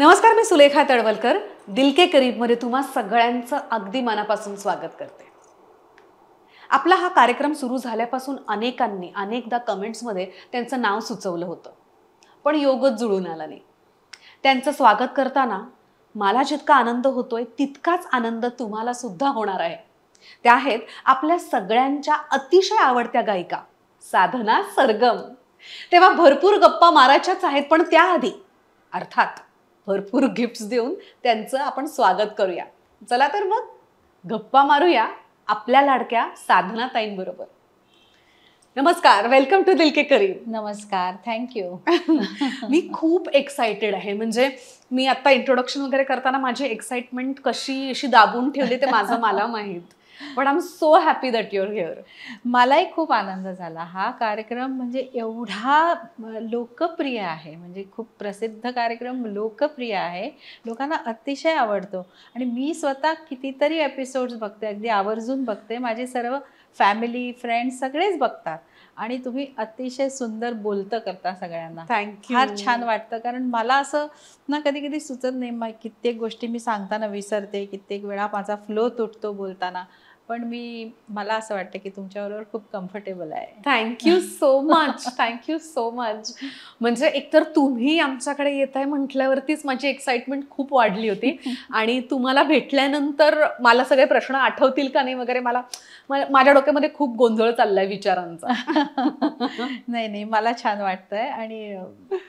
नमस्कार, मी सुलेखा तळवलकर. दिल के करीबमध्ये तुम्हा सगळ्यांचं अगदी मनापासून स्वागत करते. आपला हा कार्यक्रम सुरू झाल्यापासून अनेकांनी अनेकदा कमेंट्समध्ये त्यांचं नाव सुचवलं होतं, पण योगच जुळून आला नाही. त्यांचं स्वागत करताना मला जितका आनंद होतोय तितकाच आनंद तुम्हाला सुद्धा होणार आहे. त्या आहेत आपल्या सगळ्यांच्या अतिशय आवडत्या गायिका साधना सरगम. तेव्हा भरपूर गप्पा मारायच्याच आहेत, पण त्याआधी अर्थात भरपूर गिफ्ट्स देऊन त्यांचं आपण स्वागत करूया. चला तर मग गप्पा मारूया आपल्या लाडक्या साधना ताईंबरोबर. नमस्कार, वेलकम टू दिल के करीब. नमस्कार, थँक्यू. मी खूप एक्साइटेड आहे. म्हणजे मी आता इंट्रोडक्शन वगैरे करताना माझी एक्साइटमेंट कशी अशी दाबून ठेवली ते मला माहीत. पण I am so happy that your here. मलाही खूप आनंद झाला. हा कार्यक्रम म्हणजे एवढा लोकप्रिय आहे, म्हणजे खूप प्रसिद्ध कार्यक्रम, लोकप्रिय आहे, लोकांना अतिशय आवडतो. आणि मी स्वतः कितीतरी एपिसोड्स बघते, अगदी आवर्जून बघते. माझे सर्व फॅमिली फ्रेंड्स सगळेच बघतात. आणि तुम्ही अतिशय सुंदर बोलतं करता सगळ्यांना. थँक्यू. फार छान वाटतं, कारण मला असं ना कधी कधी सुचत नाही. कित्येक गोष्टी मी सांगताना विसरते, कित्येक वेळा माझा फ्लो तुटतो बोलताना. पण मला असं वाटतं की तुमच्याबरोबर खूप कम्फर्टेबल आहे. Thank you so much. Thank you so much. म्हणजे एकतर तुम्ही आमच्याकडे येत आहे म्हटल्यावरतीच माझी एक्साइटमेंट खूप वाढली होती. आणि तुम्हाला भेटल्यानंतर मला सगळे प्रश्न आठवतील का नाही वगैरे माझ्या डोक्यामध्ये खूप गोंधळ चाललाय विचारांचा. नाही, मला छान वाटतंय आणि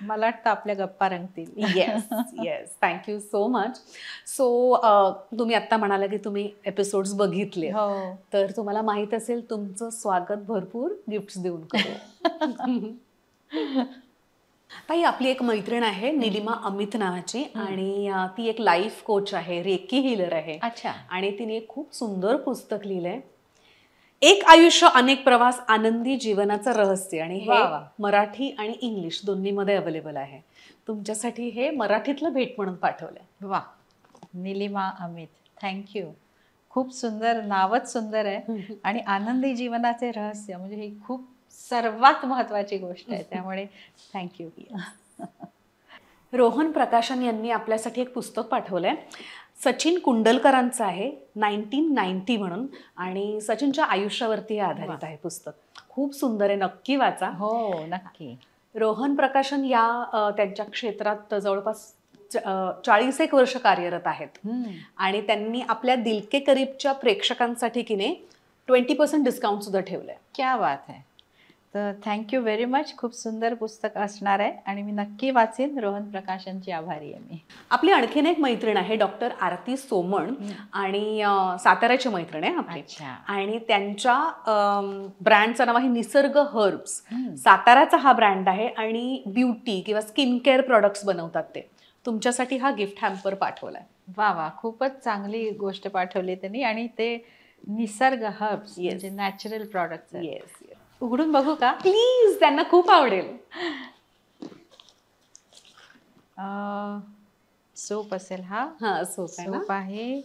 मला वाटतं आपल्या गप्पा रंगतील. Yes yes, thank you so much. So तुम्ही आत्ता म्हणाला की तुम्ही एपिसोड्स बघितले. हो. तर तुम्हाला माहित असेल तुमचं स्वागत भरपूर गिफ्ट्स देऊन करू. ताई, आपली एक मैत्रीण आहे निलिमा अमित नावाची, आणि ती एक लाईफ कोच आहे, रेकी हीलर आहे. अच्छा. आणि तिने खूप सुंदर पुस्तक लिहिलंय, एक आयुष्य अनेक प्रवास, आनंदी जीवनाचं रहस्य. आणि हे मराठी आणि इंग्लिश दोन्हीमध्ये अवेलेबल आहे. तुमच्यासाठी हे मराठीतलं भेट म्हणून पाठवलंय. वा, निलिमा अमित, थँक्यू. खूप सुंदर, नावच सुंदर आहे. आणि आनंदी जीवनाचे रहस्य म्हणजे ही खूप सर्वात महत्वाची गोष्ट आहे. त्यामुळे थँक्यू. रोहन प्रकाशन यांनी आपल्यासाठी एक पुस्तक पाठवलंय, सचिन कुंडलकरांचं आहे, 1990 म्हणून. आणि सचिनच्या आयुष्यावरती हे आधारित आहे पुस्तक. खूप सुंदर आहे, नक्की वाचा. हो, नक्की. रोहन प्रकाशन या त्यांच्या क्षेत्रात जवळपास 40 वर्ष कार्यरत आहेत. आणि त्यांनी आपल्या दिल के करीबच्या प्रेक्षकांसाठी की नाही 20% डिस्काउंट सुद्धा ठेवलंय. क्या बात आहे. तर थँक्यू व्हेरी मच. खूप सुंदर पुस्तक असणार आहे आणि मी नक्की वाचीन. रोहन प्रकाशनची आभारी आहे मी. आपली आणखीन एक मैत्रीण आहे, डॉक्टर आरती सोमण, आणि साताऱ्याची मैत्रीण आहे आपली. आणि त्यांच्या ब्रँडचं नाव आहे निसर्ग हर्ब्स. साताऱ्याचा हा ब्रँड आहे आणि ब्युटी किंवा स्किन केअर प्रोडक्ट्स बनवतात ते. तुमच्यासाठी हा गिफ्ट हॅम्पर पाठवलाय. वा, खूपच चांगली गोष्ट पाठवली त्यांनी. आणि ते निसर्ग हर्ब्स म्हणजे नॅचरल प्रोडक्ट्स. येस. उघडून बघू का प्लीज? त्यांना खूप आवडेल. सोप असेल हा. सोप आहे.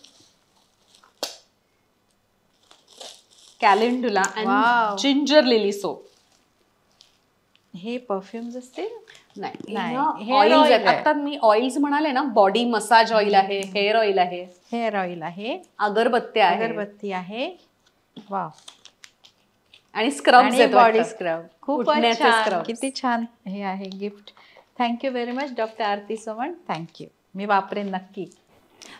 कॅलेंडुला आणि जिंजर लिली सोप. हे परफ्युम्स असतील? नाही, ऑइल्स. आता मी ऑइल्स म्हणाले ना, बॉडी मसाज ऑइल आहे, हेअर ऑइल आहे, अगरबत्ती आहे. वा. आणि स्क्रब, बॉडी स्क्रब. खूप छान, किती छान हे आहे gift. Thank you very much doctor Aarti Soman. Thank you. मी वापरेन नक्की.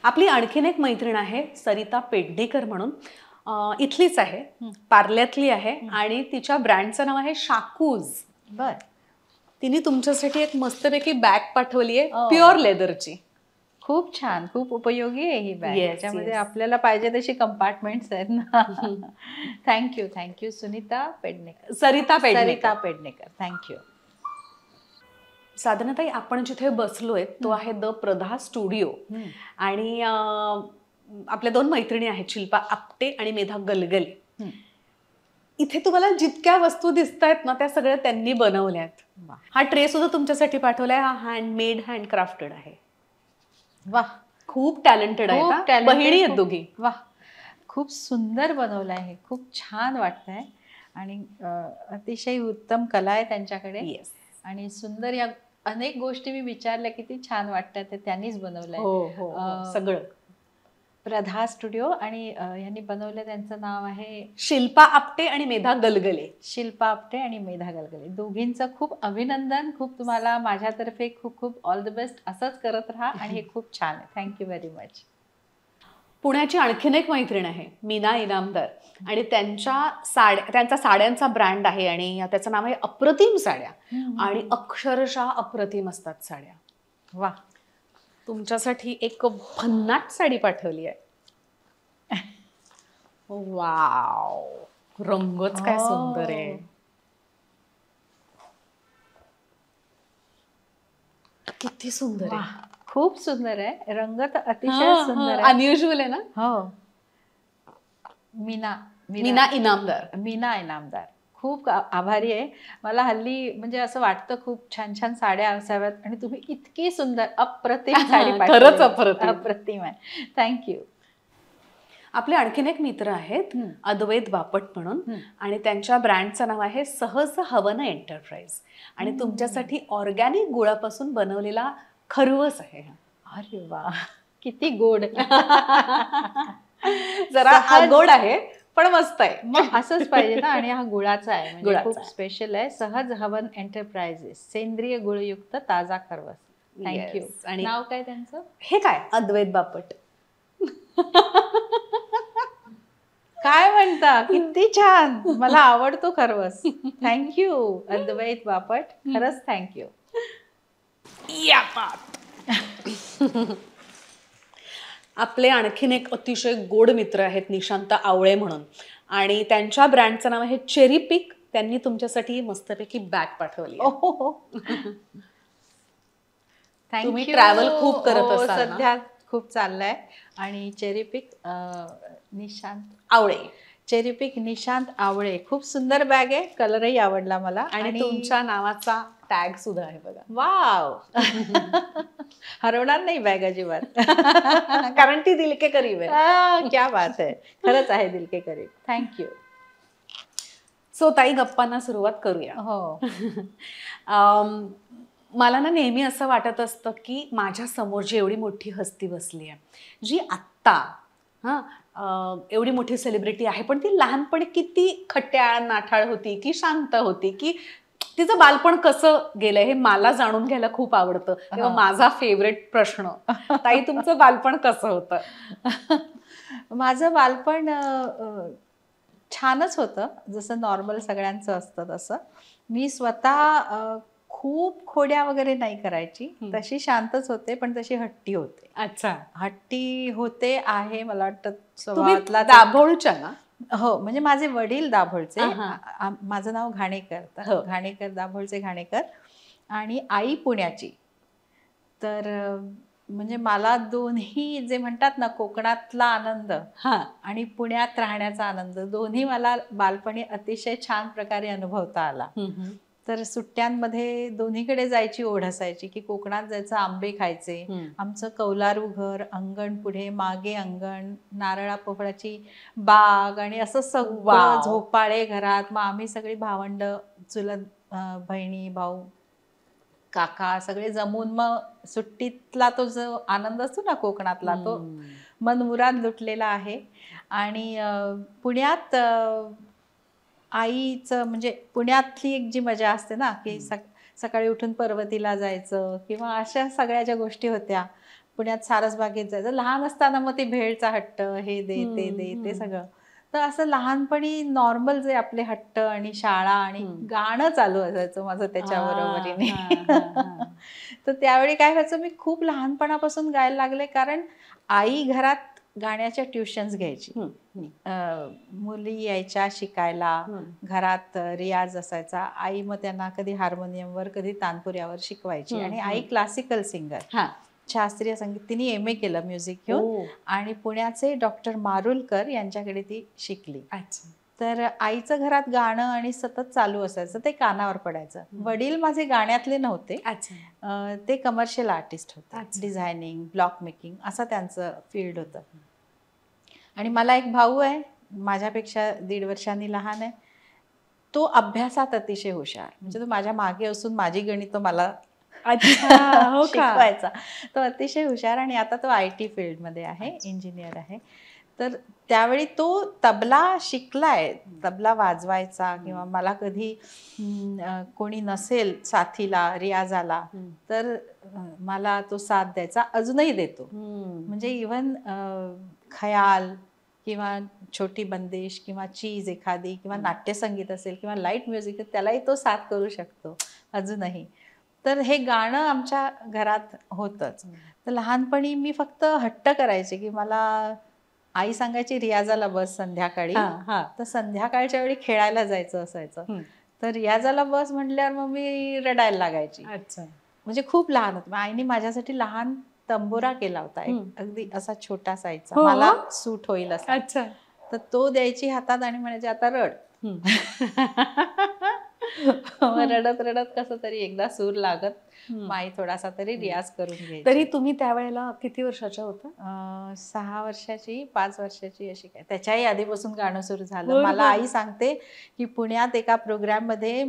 आपली आणखीन एक मैत्रीण आहे, सरिता पेडणेकर म्हणून. इथलीच आहे, पार्ल्यातली आहे. आणि तिच्या ब्रँडचं नाव आहे शाकूज. बर. तिने तुमच्यासाठी एक मस्तपैकी बॅग पाठवली आहे, प्युअर लेदरची. खूप छान, खूप उपयोगी आहे ही बॅग. याच्यामध्ये आपल्याला पाहिजे तशी कंपार्टमेंट्स आहेत ना. थँक्यू सरिता पेडणेकर. थँक्यू. साधनाताई, आपण जिथे बसलोय तो आहे द प्रधा स्टुडिओ. आणि आपल्या 2 मैत्रिणी आहेत, शिल्पा आपटे आणि मेधा गलगले. इथे तुम्हाला जितक्या वस्तू दिसत आहेत ना, त्या सगळ्या त्यांनी बनवल्यात. हा ट्रे सुद्धा तुमच्यासाठी पाठवलाय. हा हँडमेड, हँडक्राफ्टेड आहे. वा, खूप टॅलेंटेड आहे. बहिणी आहेत दोघी. वा, खूप सुंदर बनवलं आहे. खूप छान वाटतंय. आणि अतिशय उत्तम कला आहे त्यांच्याकडे. येस. आणि सुंदर या अनेक गोष्टी मी विचारल्या किती छान वाटतात ते त्यांनीच बनवलंय. हो सगळं. प्रधा स्टुडिओ आणि यांनी बनवलं, त्यांचं नाव आहे शिल्पा आपटे आणि मेधा गलगले. शिल्पा आपटे आणि मेधा गलगले. दोघींचं खूप अभिनंदन. खूप तुम्हाला माझ्यातर्फे खूप खूप ऑल द बेस्ट. असंच करत राहा आणि हे खूप छान आहे. Thank you very much. पुण्याची आणखीन एक मैत्रीण आहे मीना इनामदार आणि त्यांचा साड्यांचा ब्रँड आहे आणि त्याचं नाव आहे अप्रतिम साड्या. आणि अक्षरशः अप्रतिम असतात साड्या. वा, तुमच्यासाठी एक भन्नाट साडी पाठवली आहे. वाव, रंगच काय सुंदर आहे. किती सुंदर आहे. खूप सुंदर आहे. रंग तर अतिशय सुंदर आहे. अनयुजुअल आहे ना. हो. मीना इनामदार खूप आभारी आहे. मला हल्ली म्हणजे असं वाटतं खूप छान छान साड्या असाव्यात आणि तुम्ही इतकी सुंदर अप्रतिम साडी खरंच अप्रतिम आहे. थँक्यू. आपले आणखीन एक मित्र आहेत अद्वैत बापट म्हणून आणि त्यांच्या ब्रँडचं नाव आहे सहज हवन एंटरप्राइज आणि तुमच्यासाठी ऑर्गॅनिक गुळापासून बनवलेला खरवस आहे. अरे वा, किती गोड. जरा गोड आहे पण मस्त आहे. मग असंच पाहिजे ना. आणि हा गुळाचा आहे म्हणजे खूप स्पेशल आहे. सहज हवन एंटरप्राइजेस, सेंद्रिय गुळयुक्त ताजा खरवस. थँक्यू. आणि नाव काय त्यांचं? हे काय, अद्वैत बापट. काय म्हणता, किती छान. मला आवडतो खरवस. थँक्यू अद्वैत बापट, खरंच थँक्यू. आपले आणखीन एक अतिशय गोड मित्र आहेत निशांत आवळे म्हणून आणि त्यांच्या ब्रँडचं नाव आहे चेरी पिक. त्यांनी तुमच्यासाठी मस्तपैकी बॅग पाठवली. तुम्ही ट्रॅव्हल खूप करत असाल ना? सध्या खूप चाललंय. आणि चेरी पिक निशांत आवळे खूप सुंदर बॅग आहे. कलरही आवडला मला आणि तुमच्या नावाचा टॅग सुद्धा आहे बघा. वाव. हरवणार नाही बॅग अजिबात. कारण ती दिल के करीब आहे. क्या बात आहे. खरंच आहे दिल के करीब. थँक्यू. सो ताई, गप्पांना सुरुवात करूया. हो. मला ना नेहमी असं वाटत असतं की माझ्या समोर जी एवढी मोठी हस्ती बसली आहे, जी आत्ता एवढी मोठी सेलिब्रिटी आहे, पण ती लहानपणी किती खट्याळ नाठाळ होती, की शांत होती, की तिचं बालपण कसं गेलंय हे मला जाणून घ्यायला खूप आवडतं. तेव्हा माझा फेवरेट प्रश्न, ताई तुमचं बालपण कसं होतं? माझं बालपण छानच होतं, जसं नॉर्मल सगळ्यांचं असतं तसं. मी स्वतः खूप खोड्या वगैरे नाही करायची, तशी शांतच होते, पण तशी हट्टी होते. अच्छा, हट्टी होते आहे. मला वाटतं स्वभावातला. दाभोळच्या ना? हो, म्हणजे माझे वडील दाभोळचे. माझं नाव घाणेकर, घाणेकर आणि आई पुण्याची. तर म्हणजे मला दोन्ही जे म्हणतात ना, कोकणातला आनंद आणि पुण्यात राहण्याचा आनंद, दोन्ही मला बालपणी अतिशय छान प्रकारे अनुभवता आला. तर सुट्ट्यांमध्ये दोन्हीकडे जायची ओढ असायची की कोकणात जायचं, आंबे खायचे. आमचं कौलारू घर, अंगण पुढे, मागे अंगण, नारळा पोफळाची बाग आणि असं सगळं झोपाळे घरात. मग आम्ही सगळी भावंड, चुलत बहिणी, भाऊ, काका सगळे जमून मग सुट्टीतला तो जो आनंद असतो ना कोकणातला, तो मनमुराद लुटलेला आहे. आणि पुण्यात आईचं म्हणजे पुण्यातली एक जी मजा असते ना, की सकाळी उठून पर्वतीला जायचं किंवा अशा सगळ्या ज्या गोष्टी होत्या. पुण्यात सारसबागेत जायचं लहान असताना, मग ते भेळचा हट्ट, हे दे ते दे, ते सगळं. तर असं लहानपणी नॉर्मल जे आपले हट्ट आणि शाळा आणि गाणं चालू असायचं माझं त्याच्याबरोबरीने. तर त्यावेळी काय व्हायचं, मी खूप लहानपणापासून गायला लागले, कारण आई घरात गाण्याच्या ट्युशन्स घ्यायची. मुली यायच्या शिकायला, घरात रियाज असायचा. आई मग त्यांना कधी हार्मोनियमवर, कधी तानपुऱ्यावर शिकवायची. आणि आई क्लासिकल सिंगर, शास्त्रीय संगीत. तिने MA केलं म्युझिक घेऊन आणि पुण्याचे डॉक्टर मारुलकर यांच्याकडे ती शिकली. तर आईचं घरात गाणं आणि सतत चालू असायचं, ते कानावर पडायचं. वडील माझे गाण्यातले नव्हते, ते कमर्शियल आर्टिस्ट होते. डिझायनिंग, ब्लॉक मेकिंग असं त्यांचं फील्ड होतं. आणि मला एक भाऊ आहे, माझ्यापेक्षा 1.5 वर्षांनी लहान आहे. तो अभ्यासात अतिशय हुशार. म्हणजे तो माझ्या मागे असून माझी गणितं मला अच्छा, हो का? शिकवायचा. तो अतिशय हुशार आणि आता तो IT फील्डमध्ये आहे, इंजिनियर आहे. तर त्यावेळी तो तबला शिकलाय, तबला वाजवायचा किंवा मला कधी कोणी नसेल साथीला रियाजाला तर मला तो साथ द्यायचा, अजूनही देतो. म्हणजे इव्हन खयाल किंवा छोटी बंदिश किंवा चीज एखादी किंवा नाट्यसंगीत असेल किंवा लाईट म्युझिक त्यालाही तो साथ करू शकतो अजूनही. तर हे गाणं आमच्या घरात होतंच. तर लहानपणी मी फक्त हट्ट करायचे की मला आई सांगायची रियाजाला बस संध्याकाळी. तर संध्याकाळच्या वेळी खेळायला जायचं असायचं. तर रियाजाला बस म्हटल्यावर मग मी रडायला लागायची. अच्छा. म्हणजे खूप लहान होते. आईने माझ्यासाठी लहान तंबोरा केला होता एक, अगदी असा छोटा साईजचा, हो? मला सूट होईल असा. अच्छा. तर तो द्यायची हातात आणि म्हणायची आता रड. मग रडत रडत कसं तरी एकदा सूर लागत माई थोडासा तरी रियाज करून घ्यायची. तरी तुम्ही त्यावेळेला किती वर्षाच्या होता? 6 वर्षाची 5 वर्षाची अशी काय, त्याच्याही आधीपासून गाणं सुरू झालं. बरं, मला बरं. आई सांगते की पुण्यात एका प्रोग्राममध्ये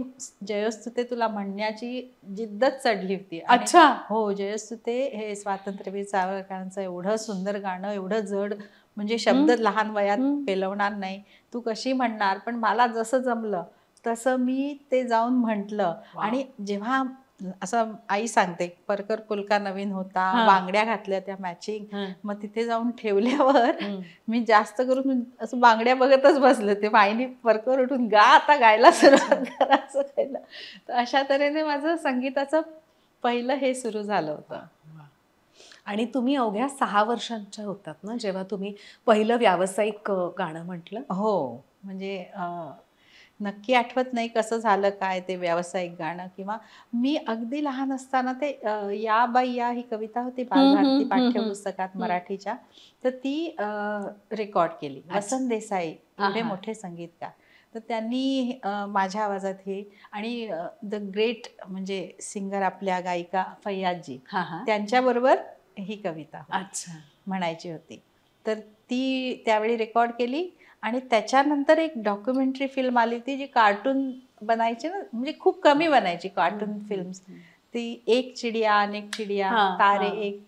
जयोस्तुते तुला म्हणण्याची जिद्दच चढली होती. आणि अच्छा. हो, जयोस्तुते हे स्वातंत्र्यवीर सावरकरांचं एवढं सुंदर गाणं, एवढं जड, म्हणजे शब्द लहान वयात पेलवणार नाही, तू कशी म्हणणार, पण मला जसं जमलं तसं मी ते जाऊन म्हटलं. आणि जेव्हा असं आई सांगते परकर पुलका नवीन होता, बांगड्या घातल्या त्या मॅचिंग, मग तिथे जाऊन ठेवल्यावर मी जास्त करून असं बांगड्या बघतच बसले. ते आईने परकर उठून गा आता गायला सुरुवात करा असं केलं. तर अशा तऱ्हेने माझं संगीताचं पहिलं हे सुरू झालं होतं. आणि तुम्ही अवघ्या 6 वर्षांच्या होतात ना जेव्हा तुम्ही पहिलं व्यावसायिक गाणं म्हटलं? हो, म्हणजे नक्की आठवत नाही कसं झालं काय ते व्यावसायिक गाणं. किंवा मी अगदी लहान असताना ते या बाई या ही कविता होती बालभारती पाठ्यपुस्तकात मराठीच्या, तर ती रेकॉर्ड केली. वसंत देसाई एवढे मोठे संगीतकार, तर त्यांनी माझ्या आवाजात हे, आणि द ग्रेट म्हणजे सिंगर आपल्या गायिका फैयाजी त्यांच्याबरोबर ही कविता अच्छा म्हणायची होती. तर ती त्यावेळी रेकॉर्ड केली. आणि त्याच्यानंतर एक डॉक्युमेंटरी फिल्म आली होती जी कार्टून बनायची ना, म्हणजे खूप कमी बनायची कार्टून फिल्म्स. ती एक चिडिया अनेक चिडिया, तारे एक,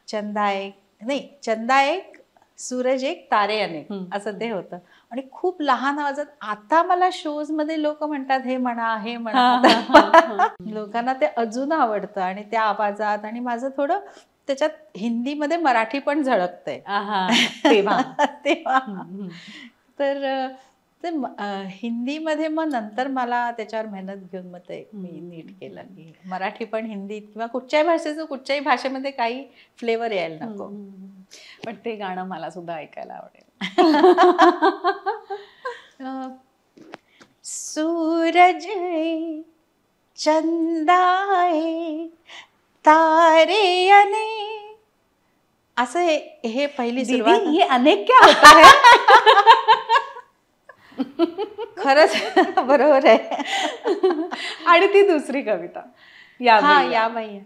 चंदा एक, नाही चंदा एक, सूरज एक, तारे अनेक, असं ते होतं. आणि खूप लहान आवाजात. आता मला शोज मध्ये लोक म्हणतात हे म्हणा हे म्हणा, लोकांना ते अजून आवडतं आणि त्या आवाजात. आणि माझं थोडं त्याच्यात हिंदीमध्ये मराठी पण झळकतंय तेव्हा. तर ते हिंदीमध्ये मग नंतर मला त्याच्यावर मेहनत घेऊन मग ते मी नीट केलं की मराठी पण हिंदीत किंवा कुठच्याही भाषेचं कुठच्याही भाषेमध्ये काही फ्लेवर यायला नको. पण ते गाणं मला सुद्धा ऐकायला आवडेल. सूरज है, चंदा है, तारे अनेक, असं हे पहिली सुरुवात. ये अनेक क्या होता है? खरंच बरोबर आहे. आणि ती दुसरी कविता या बाई या बाई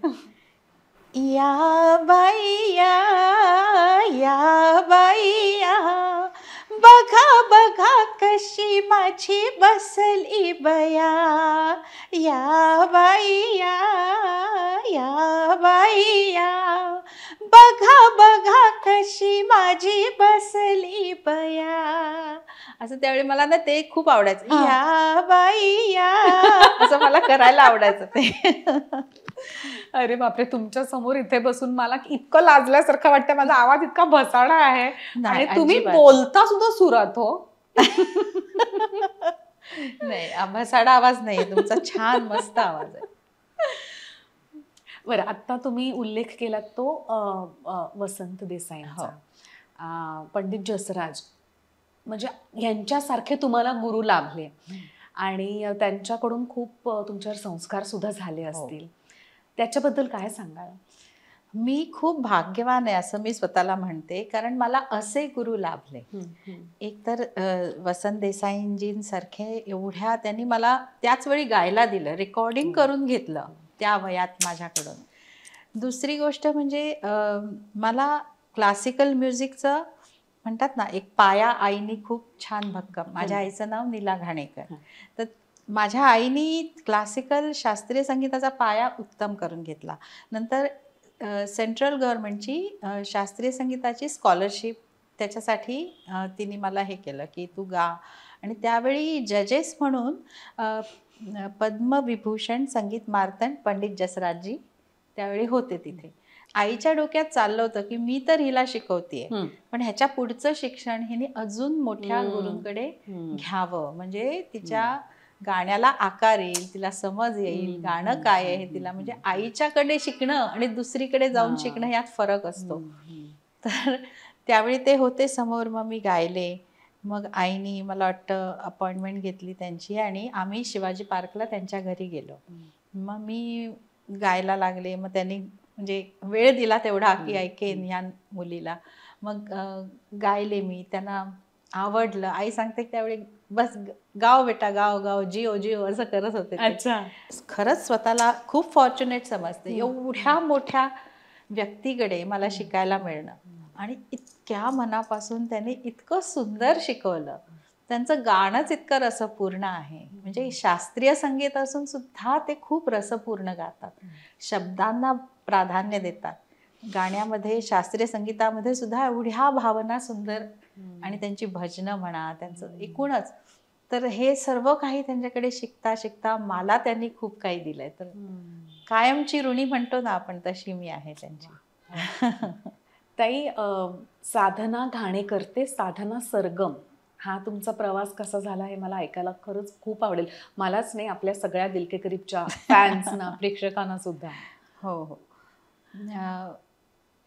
या बाईया, या बाईया, बघा बघा कशी माझी बसली बया, या बाईया, या बाईया, बघा बघा कशी माझी बसली बया. असं त्यावेळी मला ना ते खूप आवडायचं. या बाईया असं मला करायला आवडायचं ते. अरे बापरे, तुमच्या समोर इथे बसून मला इतकं लाजल्यासारखं वाटतं. माझा आवाज इतका भसाडा आहे आणि तुम्ही बोलता सुद्धा सुरात हो. नाही, भसाडा आवाज नाही, तुमचा छान मस्त आवाज आहे. बरं, आता तुम्ही उल्लेख केला तो वसंत देसाईंचा, पंडित जसराज, म्हणजे यांच्यासारखे तुम्हाला गुरु लाभले आणि त्यांच्याकडून खूप तुमच्यावर संस्कार सुद्धा झाले असतील. त्याच्याबद्दल काय सांगाल? मी खूप भाग्यवान आहे असं मी स्वतःला म्हणते, कारण मला असे गुरु लाभले. एक तर वसंत देसाईंजींसारखे एवढ्या त्यांनी मला त्याच वेळी गायला दिलं, रेकॉर्डिंग करून घेतलं त्या वयात माझ्याकडून. दुसरी गोष्ट म्हणजे मला क्लासिकल म्युझिकचं म्हणतात ना एक पाया आईनी खूप छान भक्कम. माझ्या आईचं नाव नीला घाणेकर. तर माझ्या आईनी क्लासिकल शास्त्रीय संगीताचा पाया उत्तम करून घेतला. नंतर सेंट्रल गव्हर्नमेंटची शास्त्रीय संगीताची स्कॉलरशिप त्याच्यासाठी तिने मला हे केलं की तू गा. आणि त्यावेळी जजेस म्हणून पद्मविभूषण संगीत मार्तंड पंडित जसराजजी त्यावेळी होते तिथे. आईच्या डोक्यात चाललं होतं की मी तर हिला शिकवतेय, पण ह्याच्या पुढचं शिक्षण हिने अजून मोठ्या गुरूंकडे घ्यावं, म्हणजे तिच्या गाण्याला आकार येईल, तिला समज येईल, गाणं काय आहे हे तिला, म्हणजे आईच्याकडे शिकणं आणि दुसरीकडे जाऊन शिकणं यात फरक असतो. तर त्यावेळी ते होते समोर, मग मी गायले. मग आईनी मला वाटतं अपॉइंटमेंट घेतली त्यांची आणि आम्ही शिवाजी पार्कला त्यांच्या घरी गेलो. मग मी गायला लागले. मग त्यांनी म्हणजे वेळ दिला तेवढा की ऐकेन ह्या मुलीला. मग गायले मी, त्यांना आवडलं. आई सांगते त्यावेळी बस गाव बेटा गाव गाव, जिओ जिओ असं करत होते. अच्छा. खरंच स्वतःला खूप फॉर्च्युनेट समजते एवढ्या मोठ्या व्यक्तीकडे मला शिकायला मिळणं. आणि इतक्या मनापासून त्यांनी इतकं सुंदर शिकवलं. त्यांचं गाणंच इतकं रसपूर्ण आहे, म्हणजे शास्त्रीय संगीत असून सुद्धा ते खूप रसपूर्ण गातात, शब्दांना प्राधान्य देतात गाण्यामध्ये. शास्त्रीय संगीतामध्ये सुद्धा एवढ्या भावना सुंदर, आणि त्यांची भजनं म्हणा, त्यांचं एकूणच. तर हे सर्व काही त्यांच्याकडे शिकता शिकता मला त्यांनी खूप काही दिलंय. तर कायमची ऋणी म्हणतो ना आपण, तशी मी आहे त्यांची. ताई, साधना घाणेकर, साधना सरगम हा तुमचा प्रवास कसा झाला हे मला ऐकायला खरंच खूप आवडेल. मलाच नाही, आपल्या सगळ्या दिल के करीबच्या फॅन्सना, प्रेक्षकांना सुद्धा. हो हो.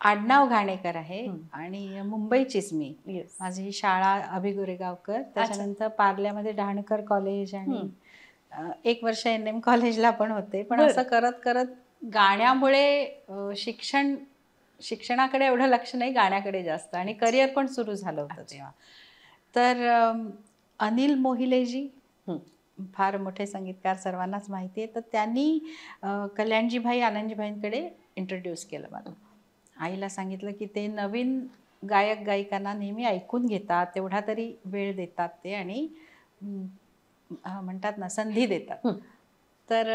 आडनाव घाणेकर आहे आणि मुंबईचीच मी. माझी शाळा अभिगोरेगावकर, त्याच्यानंतर पार्ल्यामध्ये डहाणकर कॉलेज आणि 1 वर्ष NM कॉलेजला पण होते. पण असं करत करत गाण्यामुळे शिक्षणाकडे एवढं लक्ष नाही, गाण्याकडे जास्त, आणि करिअर पण सुरू झालं होतं तेव्हा. तर अनिल मोहिलेजी फार मोठे संगीतकार, सर्वांनाच माहिती आहे. तर त्यांनी कल्याणजीभाई आनंदजीभाईंकडे इंट्रोड्यूस केलं मला. आईला सांगितलं की ते नवीन गायक गायिकांना नेहमी ऐकून घेतात, तेवढा तरी वेळ देतात ते, आणि म्हणतात ना संधी देतात. तर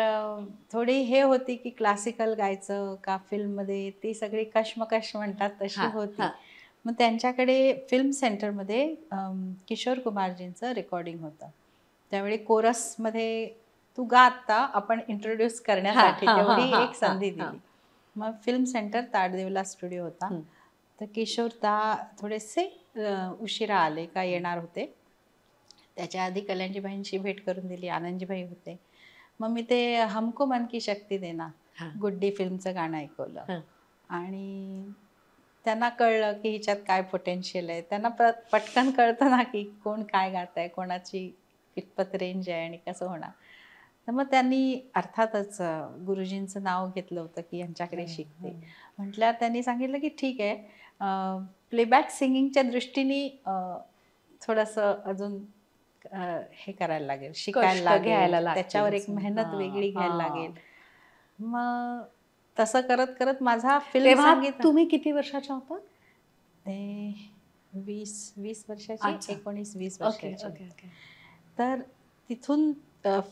थोडी हे होती की क्लासिकल गायचं का फिल्ममध्ये, ती सगळी कश्मकश म्हणतात तशी होती. मग त्यांच्याकडे फिल्म सेंटरमध्ये किशोर कुमारजींचं रेकॉर्डिंग होतं. त्यावेळी कोरसमध्ये तू गा आत्ता, आपण इंट्रोड्यूस करण्यासाठी तेवढी एक संधी दिली. मग फिल्म सेंटर ताडदेवला स्टुडिओ होता. तर किशोर थोडेसे उशिरा आले का येणार होते. त्याच्या आधी कल्याणजीबाईंची भेट करून दिली, आनंदजीबाई होते. मग मी ते हमको मन की शक्ती देना, गुड्डी फिल्मचं गाणं ऐकवलं. आणि त्यांना कळलं की हिच्यात काय पोटेन्शियल आहे. त्यांना पटकन कळतं ना की कोण काय गात आहे, कोणाची कितपत रेंज आहे आणि कसं होणार. तर मग त्यांनी अर्थातच गुरुजींचं नाव घेतलं होतं की यांच्याकडे शिकते. म्हटल्यावर त्यांनी सांगितलं की ठीक आहे, प्लेबॅक सिंगिंगच्या दृष्टीने थोडंसं अजून हे करायला लागेल, शिकायला लागेल, त्याच्यावर एक मेहनत वेगळी घ्यायला लागेल. मग तसं करत करत माझा फिल्म संगीत. तुम्ही किती वर्षाच्या होता? ते 20 वर्षाची, 19-20 वर्षाची. तर तिथून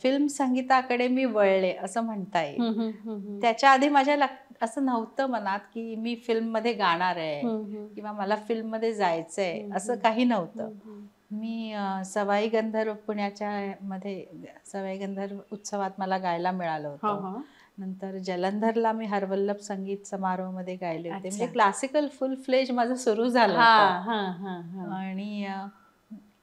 फिल्म संगीताकडे मी वळले असं म्हणता येईल. त्याच्या आधी माझ्या असं नव्हतं मनात की मी फिल्ममध्ये गाणार आहे किंवा मला फिल्ममध्ये जायचंय, असं काही नव्हतं. मी सवाई गंधर्व पुण्याच्या मध्ये सवाई गंधर्व उत्सवात मला गायला मिळालं होतं. नंतर जलंधरला मी हरवल्लभ संगीत समारोहामध्ये गायले होते. म्हणजे क्लासिकल फुल फ्लेज माझं सुरू झालं होतं. आणि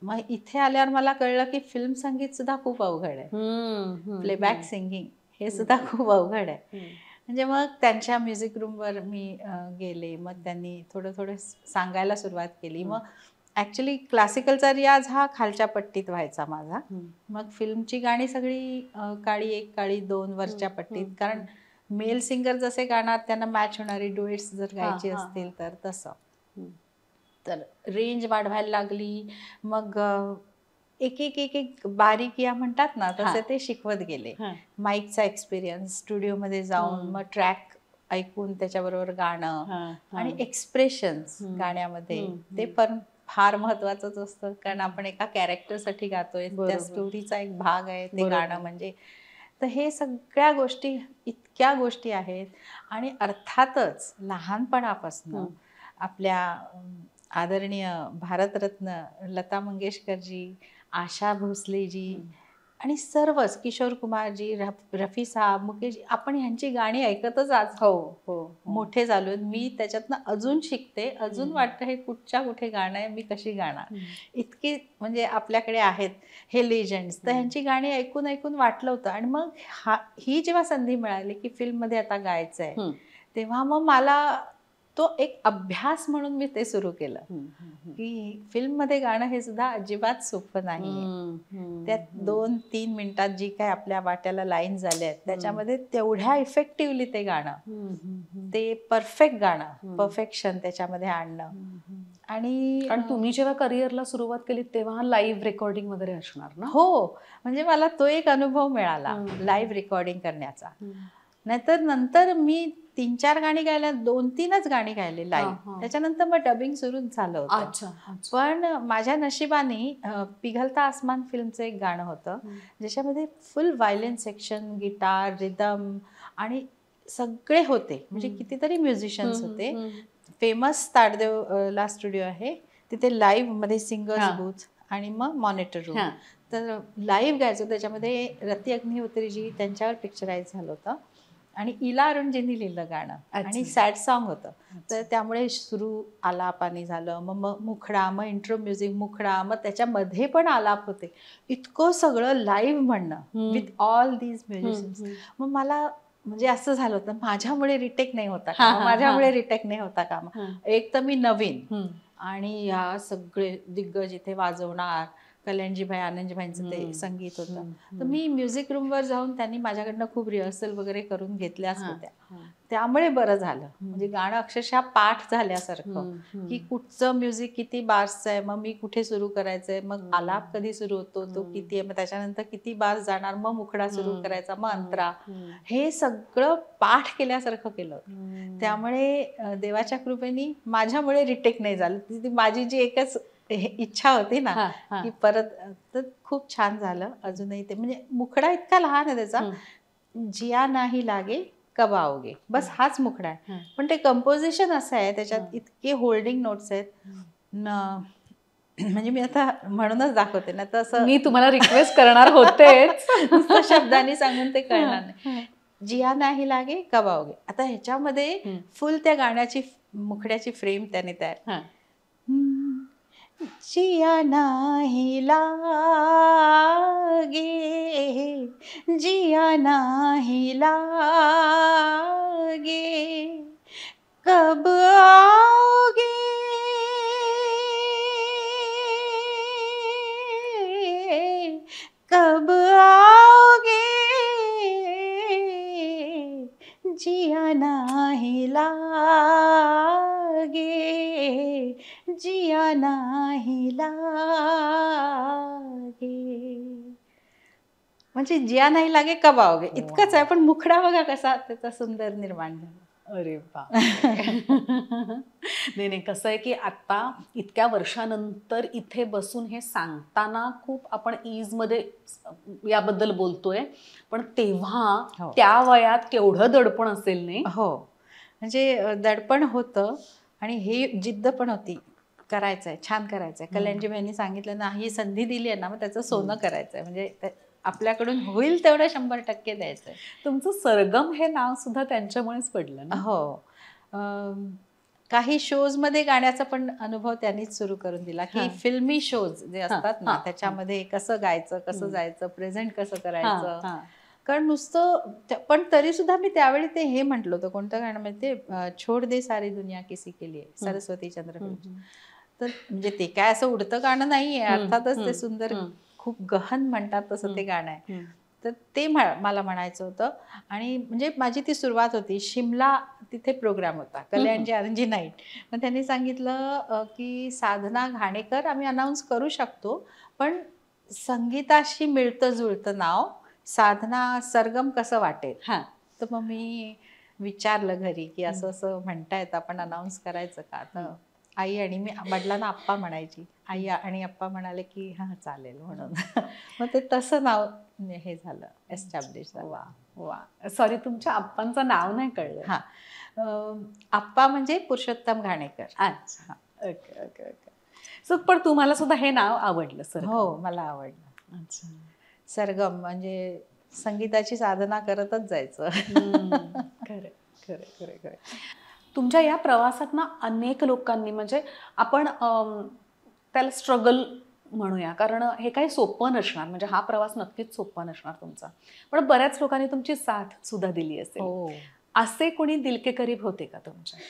मग इथे आल्यावर मला कळलं की फिल्म संगीत सुद्धा खूप अवघड आहे. प्लेबॅक सिंगिंग हे सुद्धा खूप अवघड आहे. म्हणजे मग त्यांच्या म्युझिक रूमवर मी गेले. मग त्यांनी थोडं थोडं सांगायला सुरुवात केली. मग ॲक्च्युली क्लासिकलचा रियाज हा खालच्या पट्टीत व्हायचा माझा. मग फिल्मची गाणी सगळी काळी 1 काळी 2 वरच्या पट्टीत, कारण मेल सिंगर जसे गाणार त्यांना मॅच होणारी डुएट्स जर गायची असतील तर तसं. तर रेंज वाढवायला लागली. मग एक एक एक एक बारीकिया म्हणतात ना तसे ते शिकवत गेले. माईकचा एक्सपिरियन्स, स्टुडिओमध्ये जाऊन मग ट्रॅक ऐकून त्याच्याबरोबर गाणं आणि एक्सप्रेशन्स गाण्यामध्ये ते पण फार महत्वाचंच असतं, कारण आपण एका कॅरेक्टरसाठी गातोय, त्या बरोबर. स्टोरीचा एक भाग आहे ते बरोबर. गाणं म्हणजे. तर हे सगळ्या गोष्टी, इतक्या गोष्टी आहेत. आणि अर्थातच लहानपणापासून आपल्या आदरणीय भारतरत्न लता मंगेशकरजी, आशा भोसलेजी आणि सर्वच, किशोर कुमारजी, रफी साहब, मुकेश, आपण ह्यांची गाणी ऐकतच आज हो हो मोठे झालो. मी त्याच्यातनं अजून शिकते, अजून वाटतं हे कुठच्या कुठे गाणं आहे, मी कशी गाणार. इतकी म्हणजे आपल्याकडे आहेत हे लेजंड्स. तर ह्यांची गाणी ऐकून ऐकून वाटलं होतं. आणि मग ही जेव्हा संधी मिळाली की फिल्ममध्ये आता गायचं आहे, तेव्हा मग मला तो एक अभ्यास म्हणून मी ते सुरू केलं की फिल्ममध्ये गाणं हे सुद्धा अजिबात सोपं नाही. त्यात 2-3 मिनिटात जी काय आपल्या वाट्याला लाईन झाल्या आहेत त्याच्यामध्ये तेवढ्या इफेक्टिव्हली ते गाणं, ते परफेक्ट गाणं, परफेक्शन त्याच्यामध्ये आणणं. आणि तुम्ही जेव्हा करिअरला सुरुवात केली तेव्हा लाईव्ह रेकॉर्डिंग वगैरे असणार ना? हो, म्हणजे मला तो एक अनुभव मिळाला लाईव्ह रेकॉर्डिंग करण्याचा. नाहीतर नंतर मी 3-4 गाणी गायला, 2-3च गाणी गायले लाईव्ह. त्याच्यानंतर मग डबिंग सुरूच झालं होतं. पण माझ्या नशिबाने पिघलता आसमान फिल्मचं एक गाणं होतं ज्याच्यामध्ये फुल व्हायलिन सेक्शन, गिटार, रिदम आणि सगळे होते, म्हणजे कितीतरी म्युझिशियन्स होते. फेमस ताडदेवला स्टुडिओ आहे, तिथे लाईव्ह मध्ये सिंगर्स बूथ आणि मग मॉनिटर रूम. तर लाईव्ह गायचं. त्याच्यामध्ये रती अग्निहोत्रीजी, त्यांच्यावर पिक्चराईज झालं होतं आणि इला अरुणजींनी लिहिलं गाणं आणि सॅड सॉन्ग होतं. तर त्यामुळे सुरू आलापानी झालं, मग मुखडा, मग इंट्रो म्युझिक मुखडा, मग त्याच्यामध्ये पण आलाप होते. इतकं सगळं लाईव्ह म्हणणं विथ ऑल दीज म्युझिशियन्स. मग मला म्हणजे असं झालं होतं, माझ्यामुळे रिटेक नाही होता का, माझ्यामुळे रिटेक नाही होता का. एक तर मी नवीन आणि ह्या सगळे दिग्गज इथे वाजवणार, कल्याणजीभाई, आनंदजीभाईंचं ते संगीत होतं. तर मी म्युझिक रूमवर जाऊन त्यांनी माझ्याकडनं खूप रिहर्सल वगैरे करून घेतल्याच होत्या. त्यामुळे बरं झालं, म्हणजे गाणं अक्षरशः पाठ झाल्यासारखं की कुठचं म्युझिक किती बार्सचं आहे, मग मी कुठे सुरू करायचंय, मग आलाप कधी सुरू होतो, तो किती आहे, मग त्याच्यानंतर किती बार्स जाणार, मग मुखडा सुरू करायचा, मग अंतरा, हे सगळं पाठ केल्यासारखं केलं. त्यामुळे देवाच्या कृपेने माझ्यामुळे रिटेक नाही झालं. ती माझी जी एकच इच्छा होती ना की परत, तर खूप छान झालं. अजूनही ते म्हणजे मुखडा इतका लहान आहे त्याचा, जिया नाही लागे कब आओगे, बस हाच मुखडा आहे. पण ते कंपोजिशन असं आहे, त्याच्यात इतके होल्डिंग नोट्स आहेत म्हणजे मी आता म्हणूनच दाखवते ना, तर असं मी तुम्हाला रिक्वेस्ट करणार होतेच नुसतं शब्दांनी सांगून ते कळणार नाही. जिया नाही लागे कब आओगे. आता ह्याच्यामध्ये फुल त्या गाण्याची मुखड्याची फ्रेम त्याने तयार. जिया नाही लागे, जिया नाही लागे, कब आओगे, कब आओगे, जिया नाही लागे, जिया नाही लागे. म्हणजे जिया नाही लागे कब आओगे इतकंच आहे, पण मुखडा बघा कसा त्याचा सुंदर निर्माण झाला. अरे बाप नाही, कसं आहे की आता इतक्या वर्षानंतर इथे बसून हे सांगताना खूप आपण ईजमध्ये याबद्दल बोलतोय, पण तेव्हा त्या वयात केवढं दडपण असेल नाही. हो, म्हणजे दडपण होतं आणि हे जिद्द पण होती, करायचंय, छान करायचंय. कल्याणजीबाईंनी सांगितलं ना, ही संधी दिली आहे ना, मग त्याचं सोनं करायचंय, म्हणजे आपल्याकडून होईल तेवढं 100% द्यायचंय. तुमचं सरगम हे नाव सुद्धा त्यांच्यामुळेच पडलं ना? हो, काही शोज मध्ये गाण्याचा पण अनुभव त्यांनीच सुरू करून दिला की फिल्मी शोज जे असतात ना, त्याच्यामध्ये कसं गायचं, कसं जायचं, प्रेझेंट कसं करायचं. कारण नुसतं, पण तरी सुद्धा मी त्यावेळी ते हे म्हटलं होतं, कोणतं गाणं म्हणजे ते छोड दे सारी दुनिया किसी के लिए, सरस्वती चंद्र. तर म्हणजे ते काय असं उडतं गाणं नाहीये, अर्थातच ते सुंदर, खूप गहन म्हणतात तसं ते गाणं आहे. तर ते मला म्हणायचं होतं. आणि म्हणजे माझी ती सुरुवात होती. शिमला तिथे प्रोग्राम होता, कल्याणजी आरंजी नाईट. मग त्यांनी सांगितलं की साधना घाणेकर आम्ही अनाऊन्स करू शकतो, पण संगीताशी मिळतं जुळतं नाव साधना सरगम कसं वाटेल. तर मग मी विचारलं घरी की असं असं म्हणतायत, आपण अनाऊन्स करायचं का. तर आई आणि मी वडिलांना आप्पा म्हणायची. आई आणि आप्पा म्हणाले की हां चालेल म्हणून. मग ते तसं नाव हे झालं, एस्टॅब्लिश झालं. वा वा, सॉरी तुमच्या आप्पांचं नाव नाही कळलं. हां, आप्पा म्हणजे पुरुषोत्तम घाणेकर. अच्छा, ओके ओके ओके. सो पण तुम्हाला सुद्धा हे नाव आवडलं सर? हो, मला आवडलं. अच्छा. सरगम म्हणजे संगीताची साधना करतच जायचं. खरं खरं खरं खरं. तुमच्या या प्रवासात ना अनेक लोकांनी म्हणजे आपण त्याला स्ट्रगल म्हणूया, कारण हे काही सोपं नसणार, म्हणजे हा प्रवास नक्कीच सोपा नसणार तुमचा, पण बऱ्याच लोकांनी तुमची साथ सुद्धा दिली असेल. हो, असे कोणी दिल के करीब होते का तुमच्या?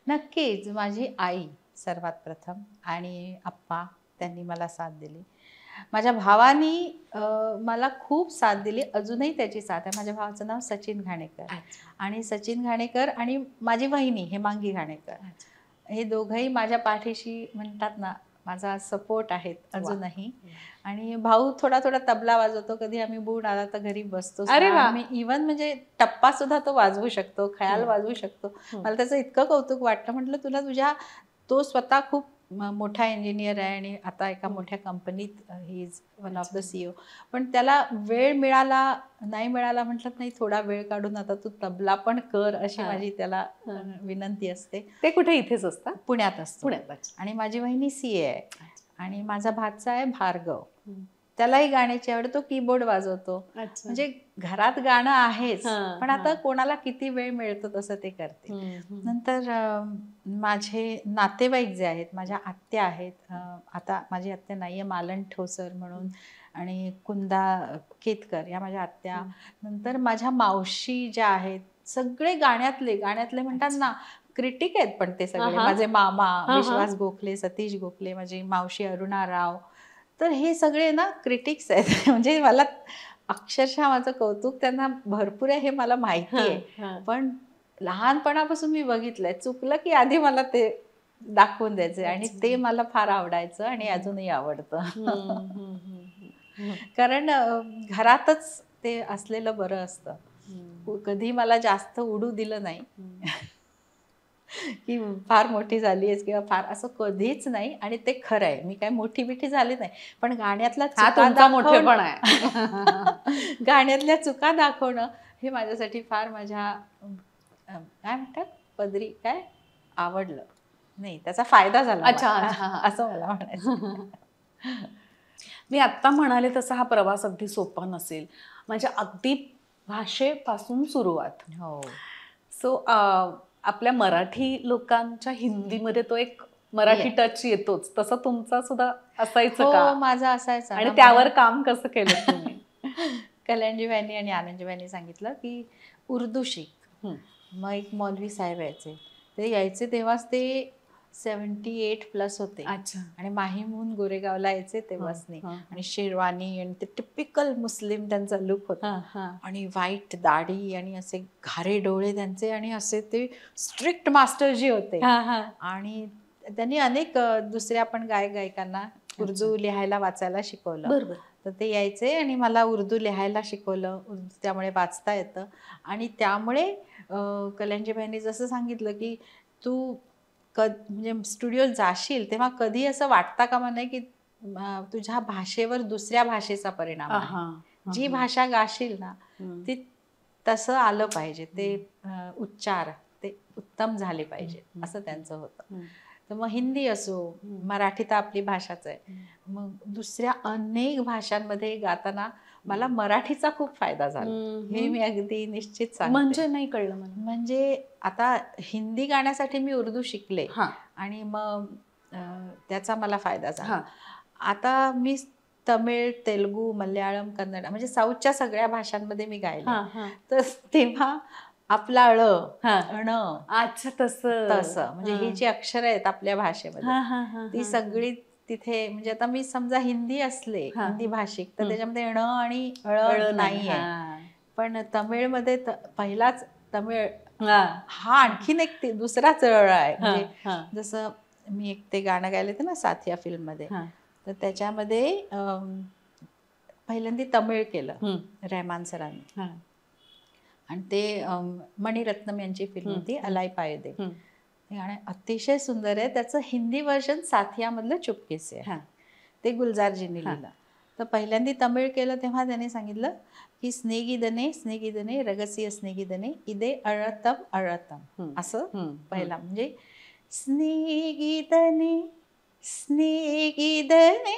नक्कीच. माझी आई सर्वात प्रथम आणि आप्पा त्यांनी मला साथ दिली. माझ्या भावानी मला खूप साथ दिली. अजूनही त्याची साथ आहे. माझ्या भावाचं नाव सचिन घाणेकर आणि सचिन घाणेकर आणि माझी वहिनी हेमांगी घाणेकर, हे दोघंही माझ्या पाठीशी म्हणतात ना माझा सपोर्ट आहेत अजूनही. आणि भाऊ थोडा थोडा तबला वाजवतो. कधी आम्ही मूड आला तर घरी बसतो. अरे वा. मी इव्हन म्हणजे टप्पा सुद्धा तो वाजवू शकतो, ख्याल वाजवू शकतो. मला त्याचं इतकं कौतुक वाटलं. म्हटलं तुला तो स्वतः खूप मोठा इंजिनियर आहे आणि आता एका मोठ्या कंपनीत he is one of the CEO. पण त्याला वेळ मिळाला नाही मिळाला म्हटलं नाही, थोडा वेळ काढून आता तू तबला पण कर अशी माझी त्याला विनंती असते. ते कुठे इथेच असतात? पुण्यात असतो. पुण्यात. आणि माझी वहिनी CA आहे आणि माझा भाचा आहे भार्गव. त्यालाही गाण्याची आवड, तो कीबोर्ड वाजवतो. म्हणजे घरात गाणं आहेच, पण आता कोणाला किती वेळ मिळतो तसं ते करते. नंतर माझे नातेवाईक जे आहेत, माझ्या आत्या आहेत. आता माझी आत्या नाहीये, मालन ठोसर म्हणून, आणि कुंदा केतकर या माझ्या आत्या. नंतर माझ्या मावशी ज्या आहेत, सगळे गाण्यातले म्हणतात ना क्रिटिक आहेत, पण ते सगळे माझे मामा विश्वास गोखले, सतीश गोखले, माझी मावशी अरुणा राव, तर हे सगळे ना क्रिटिक्स आहेत. म्हणजे मला अक्षरशः माझं कौतुक त्यांना भरपूर आहे हे मला माहिती आहे, पण लहानपणापासून मी बघितलंय, चुकलं की आधी मला ते दाखवून द्यायचे आणि ते मला फार आवडायचं आणि अजूनही आवडतं. कारण घरातच ते असलेलं बरं असतं. कधी मला जास्त उडू दिलं नाही की फार मोठी झाली आहेस किंवा फार, असं कधीच नाही. आणि ते खरं आहे, मी काय मोठी बिठी झाली नाही, पण गाण्यातल्या गाण्यातल्या चुका दाखवणं हे माझ्यासाठी फार माझ्या काय म्हणतात पदरी काय आवडलं नाही, त्याचा फायदा झाला. अच्छा, असं मला म्हणायचं. मी आत्ता म्हणाले तसा हा प्रवास अगदी सोपा नसेल, म्हणजे अगदी भाषेपासून सुरुवात. हो. सो आपल्या मराठी लोकांच्या हिंदीमध्ये तो एक मराठी टच येतोच, तसं तुमचा सुद्धा असायचं का? माझा असायचा. आणि त्यावर काम कसं केलं तुम्ही? कल्याणजीबाईंनी आणि आनंदजीबाईंनी सांगितलं की उर्दू शिक. मग एक मौलवी साहेब यायचे तेव्हाच ते 78+ होते. अच्छा. आणि माहीमहून गोरेगावला यायचे तेव्हाच नाही, आणि शेरवानी आणि ते टिपिकल मुस्लिम त्यांचा लुक होता, आणि व्हाईट दाढी आणि असे घारे डोळे त्यांचे, आणि असे ते स्ट्रिक्ट मास्टरजी होते. आणि त्यांनी अनेक दुसऱ्या पण गायकांना उर्दू लिहायला वाचायला शिकवलं. बरोबर. तर ते यायचे आणि मला उर्दू लिहायला शिकवलं, त्यामुळे वाचता येतं. आणि त्यामुळे कल्याणजीबाईंनी जसं सांगितलं की तू म्हणजे स्टुडिओत जाशील तेव्हा कधी असं वाटता कामा नाही की तुझ्या भाषेवर दुसऱ्या भाषेचा परिणाम आहे. जी भाषा गाशील ना ती तसं आलं पाहिजे, ते उच्चार ते उत्तम झाले पाहिजे, असं त्यांचं होतं. तर मग हिंदी असो, मराठी तर आपली भाषाच आहे, मग दुसऱ्या अनेक भाषांमध्ये गाताना मला मराठीचा खूप फायदा झाला, हे मी अगदी निश्चित सांगते. म्हणजे नाही कळलं मला. म्हणजे आता हिंदी गाण्यासाठी मी उर्दू शिकले आणि मग त्याचा मला फायदा झाला. आता मी तमिळ, तेलुगू, मल्याळम, कन्नड म्हणजे साऊथच्या सगळ्या भाषांमध्ये मी गायले, तर तेव्हा आपला अण अच्छा तसं म्हणजे ही जी अक्षर आहेत आपल्या भाषेमध्ये ती सगळी तिथे, म्हणजे आता मी समजा हिंदी असले, हिंदी भाषिक, तर त्याच्यामध्ये ण आणि ळ नाहीये, पण तमिळमध्ये पहिलाच तमिळ हा आणखीन एक दुसराच ळ आहे. म्हणजे जसं मी एक ते गाणं गायले होते ना साथिया फिल्म मध्ये, तर त्याच्यामध्ये पहिल्यांदा तमिळ केलं रहमान सरांनी, आणि ते मणिरत्नम यांची फिल्म होती अलाई पायदे. हे गाणं अतिशय सुंदर आहे. त्याचं हिंदी व्हर्जन साथिया मधलं चुपके से आहे. हां. ते गुलजारजींनी हां. लिहिलं. तर पहिल्यांदा तमिळ केलं तेव्हा त्यांनी सांगितलं की स्नेगिदने स्नेगिदने रगसिय स्नेगिदने इदे अळतम अळतम असं पहिला म्हणजे स्नेगिदने स्नेगिदने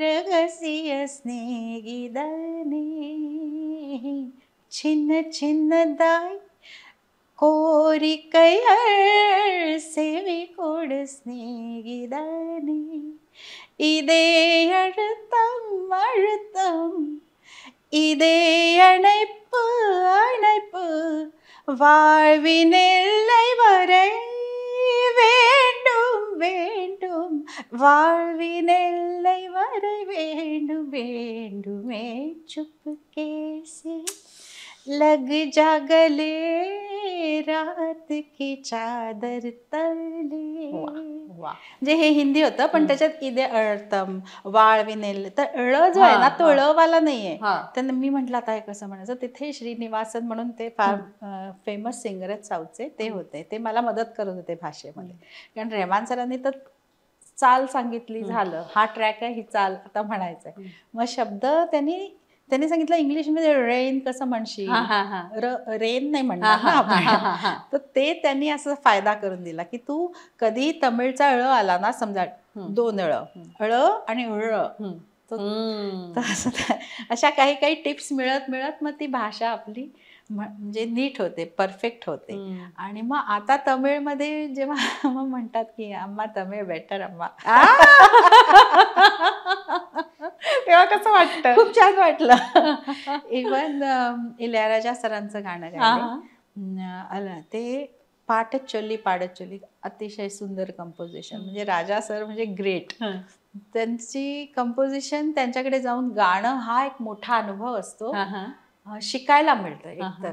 रगसिय स्नेगिदने छिन्न छिन्नदाय ಕೋರಿಕೈಯಳ್ ಸೇವಿ ಕೊಡು ಸ್ನೇಹಿತನೇ இதே அழுத்தம் அழுத்தம் இதே அணைப்பு அணைப்பு வாழ்வின் எல்லை வரை வேண்டும் வேண்டும் வாழ்வின் எல்லை வரை வேண்டும் வேண்டுமே चुपके से लग जा गले रात की चादर तले. म्हणजे हे हिंदी होतं पण त्याच्यात इदे अळतम वाळ विनेल तर ळ जो आहे ना तो ळवाला नाहीये. तर मी म्हटलं आता हे कसं म्हणायचं. तिथे श्रीनिवासन म्हणून ते फार फेमस सिंगर आहेत साऊथचे ते होते. ते मला मदत करत होते भाषेमध्ये. कारण रेहमान सरांनी तर चाल सांगितली झालं हा ट्रॅक आहे ही चाल आता म्हणायचंय. मग शब्द त्यांनी सांगितलं इंग्लिशमध्ये रेन कसं म्हणशील रेन नाही म्हणणार ना आपण. तर ते त्यांनी असं फायदा करून दिला की तू कधी तमिळचा ळ आला ना समजा 2 ळ आणि अशा काही काही टिप्स मिळत मिळत मग ती भाषा आपली म्हणजे नीट होते परफेक्ट होते. आणि मग आता तमिळमध्ये जेव्हा मग म्हणतात की अम्मा तमिळ बेटर अम्मा तेव्हा कसं वाटतं. खूप छान वाटलं. इवन इलयाराजा सरांचं गाणं गायलं ते पाठच चोली अतिशय सुंदर कंपोजिशन. म्हणजे राजा सर म्हणजे ग्रेट. त्यांची कंपोजिशन त्यांच्याकडे जाऊन गाणं हा एक मोठा अनुभव असतो. शिकायला मिळतं. एकतर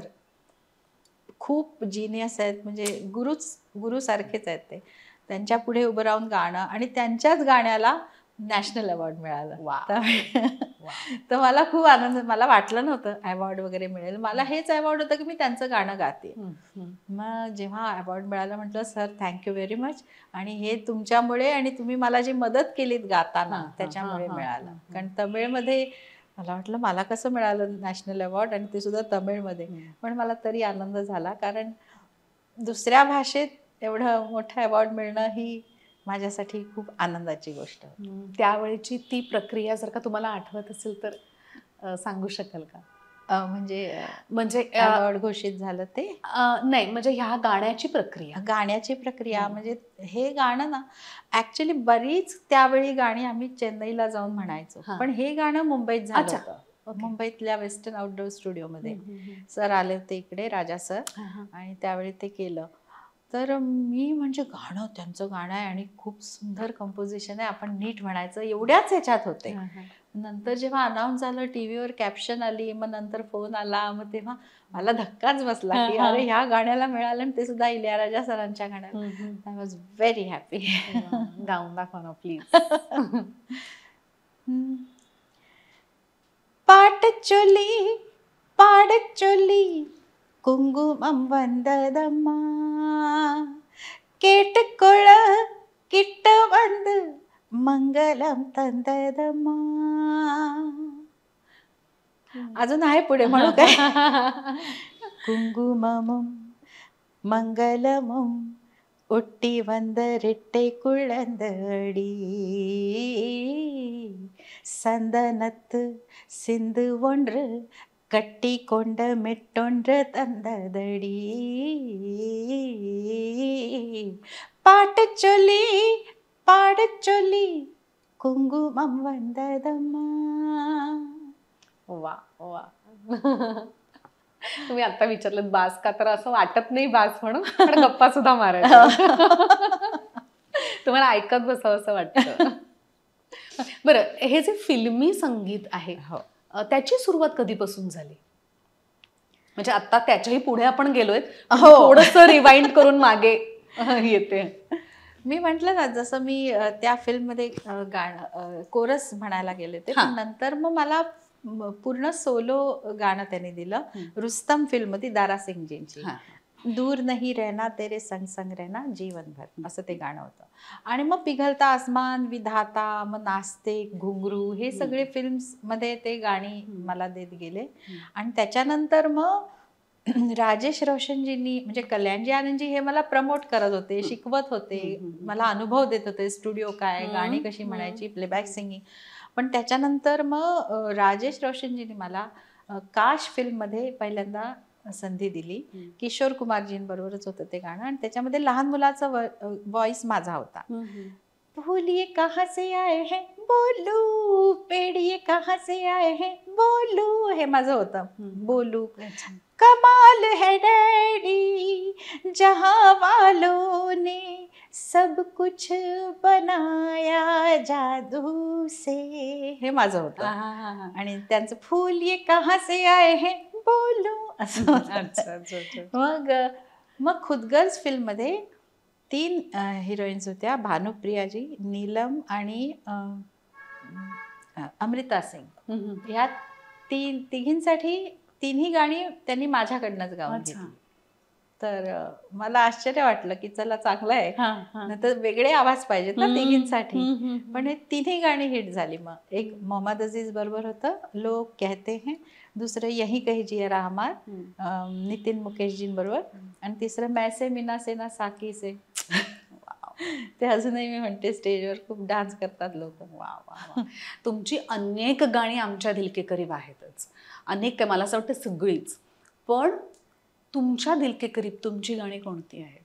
खूप जिनियस आहेत म्हणजे गुरु सारखेच आहेत ते. त्यांच्या पुढे उभं राहून गाणं आणि त्यांच्याच गाण्याला नॅशनल अवॉर्ड मिळाला. तर मला खूप आनंद. मला वाटलं नव्हतं अवॉर्ड वगैरे मिळेल. मला हेच अवॉर्ड होतं की मी त्यांचं गाणं गाते. मग जेव्हा अवॉर्ड मिळालं म्हटलं सर थँक्यू व्हेरी मच आणि हे तुमच्यामुळे आणि तुम्ही मला जी मदत केलीत गाताना त्याच्यामुळे मिळालं. कारण तमिळमध्ये मला वाटलं मला कसं मिळालं नॅशनल अवॉर्ड आणि ते सुद्धा तमिळमध्ये. पण मला तरी आनंद झाला कारण दुसऱ्या भाषेत एवढं मोठं अवॉर्ड मिळणं ही माझ्यासाठी खूप आनंदाची गोष्ट. त्यावेळेची ती प्रक्रिया जर का तुम्हाला आठवत असेल तर सांगू शकाल का. म्हणजे अवॉर्ड घोषित झालं ते नाही म्हणजे ह्या गाण्याची प्रक्रिया म्हणजे हे गाणं ना ऍक्च्युली बरीच त्यावेळी गाणी आम्ही चेन्नईला जाऊन म्हणायचो. पण हे गाणं मुंबईत झालं होतं. मुंबईतल्या वेस्टर्न आउटडोर स्टुडिओमध्ये सर आले होते इकडे राजा सर आणि त्यावेळी ते केलं. तर मी म्हणजे गाणं त्यांचं गाणं आहे आणि खूप सुंदर कंपोजिशन आहे आपण नीट म्हणायचं एवढ्याच ह्याच्यात होते. नंतर जेव्हा अनाऊन्स झालं टीव्हीवर कॅप्शन आली मग नंतर फोन आला मग तेव्हा मला धक्काच बसला की अरे ह्या गाण्याला मिळालं आणि ते सुद्धा इलयाराजा सरांच्या गाण्याला. I was very happy. गाऊन दाखवा ना प्लीज. பாடச்சொல்லி குங்குமம் வந்ததம்மா கேட்டுக்கொள்ள கிட்ட வந்து मंगलम तंददम्मा. अजून आहे पुढे म्हणू काय. குங்குமமும் மங்களமும் ஒட்டி வந்த ரெட்டை குழந்தடி சந்தனத்து சிந்து ஒன்று கட்டி கொண்ட மெட்டொன்று தந்ததடி பாடச் சொல்லி குங்குமம் வந்ததம்மா. वा वा. तुम्ही आता विचारलं बास का तर असं वाटत नाही बास म्हणून पण गप्पा सुद्धा मारायच्या. तुम्हाला ऐकत बसावं असं वाटतं. बरं हे जे फिल्मी संगीत आहे त्याची सुरुवात कधीपासून झाली. म्हणजे आता त्याच्याही पुढे आपण गेलोय थोडंसं रिवाइंड करून मागे येते. मी म्हटलं ना जसं मी त्या फिल्ममध्ये गाणं कोरस म्हणायला गेले होते पण नंतर मग मला पूर्ण सोलो गाणं त्यांनी दिलं रुस्तम फिल्म ती दारा सिंगजींची. दूर नाही रहना तेरे संग संग रहना जीवनभर असं ते गाणं होतं. आणि मग पिघलता आसमान, विधाता, मग नाचते घुंगरू, हे सगळे फिल्म्स मध्ये ते गाणी मला देत गेले. आणि त्याच्यानंतर मग राजेश रोशनजींनी म्हणजे कल्याणजी आनंदजी हे मला प्रमोट करत होते, शिकवत होते, मला अनुभव देत होते, स्टुडिओ काय, गाणी कशी म्हणायची, प्लेबॅक सिंगिंग. पण त्याच्यानंतर मग राजेश रोशनजींनी मला काश फिल्ममध्ये पहिल्यांदा संधी दिली. किशोर कुमारजींबरोबरच होतं ते गाणं आणि त्याच्यामध्ये लहान मुलाचा व्हॉइस माझा होता. फूल ये कहाँ से आए हैं बोलू, पेड़ ये कहाँ से आए हैं बोलू, हे माझं होतं. बोलू कमाल है डैडी जहां वालों ने सब कुछ बनाया जादू से, हे माझं होतं. आणि त्यांचं फूल ये कहाँ से आए हैं बोलू असं होतं. मग खुदगर्ज फिल्म मध्ये 3 हिरोईन्स होत्या, भानुप्रियाजी, नीलम आणि अमृता सिंग. ह्या तिघींसाठी तिन्ही गाणी त्यांनी माझ्याकडनंच गाऊन घेतली. तर मला आश्चर्य वाटलं की चला चांगलं आहे, नंतर वेगळे आवाज पाहिजेत ना तिघींसाठी. पण हे तिन्ही गाणी हिट झाली. मग एक मोहम्मद अजीज बरोबर होतं, लोग कहते हैं, दुसरं यही कही जिया रहमान नितीन मुकेशजींबरोबर, आणि तिसरं मैसे मीना से ना साकी से. ते अजूनही मी म्हणते स्टेजवर खूप डान्स करतात लोक. वा वा. तुमची अनेक गाणी आमच्या दिल के करीब आहेतच, अनेक काय, मला असं वाटतं सगळीच. पण तुमच्या दिल के करीब तुमची गाणी कोणती आहेत?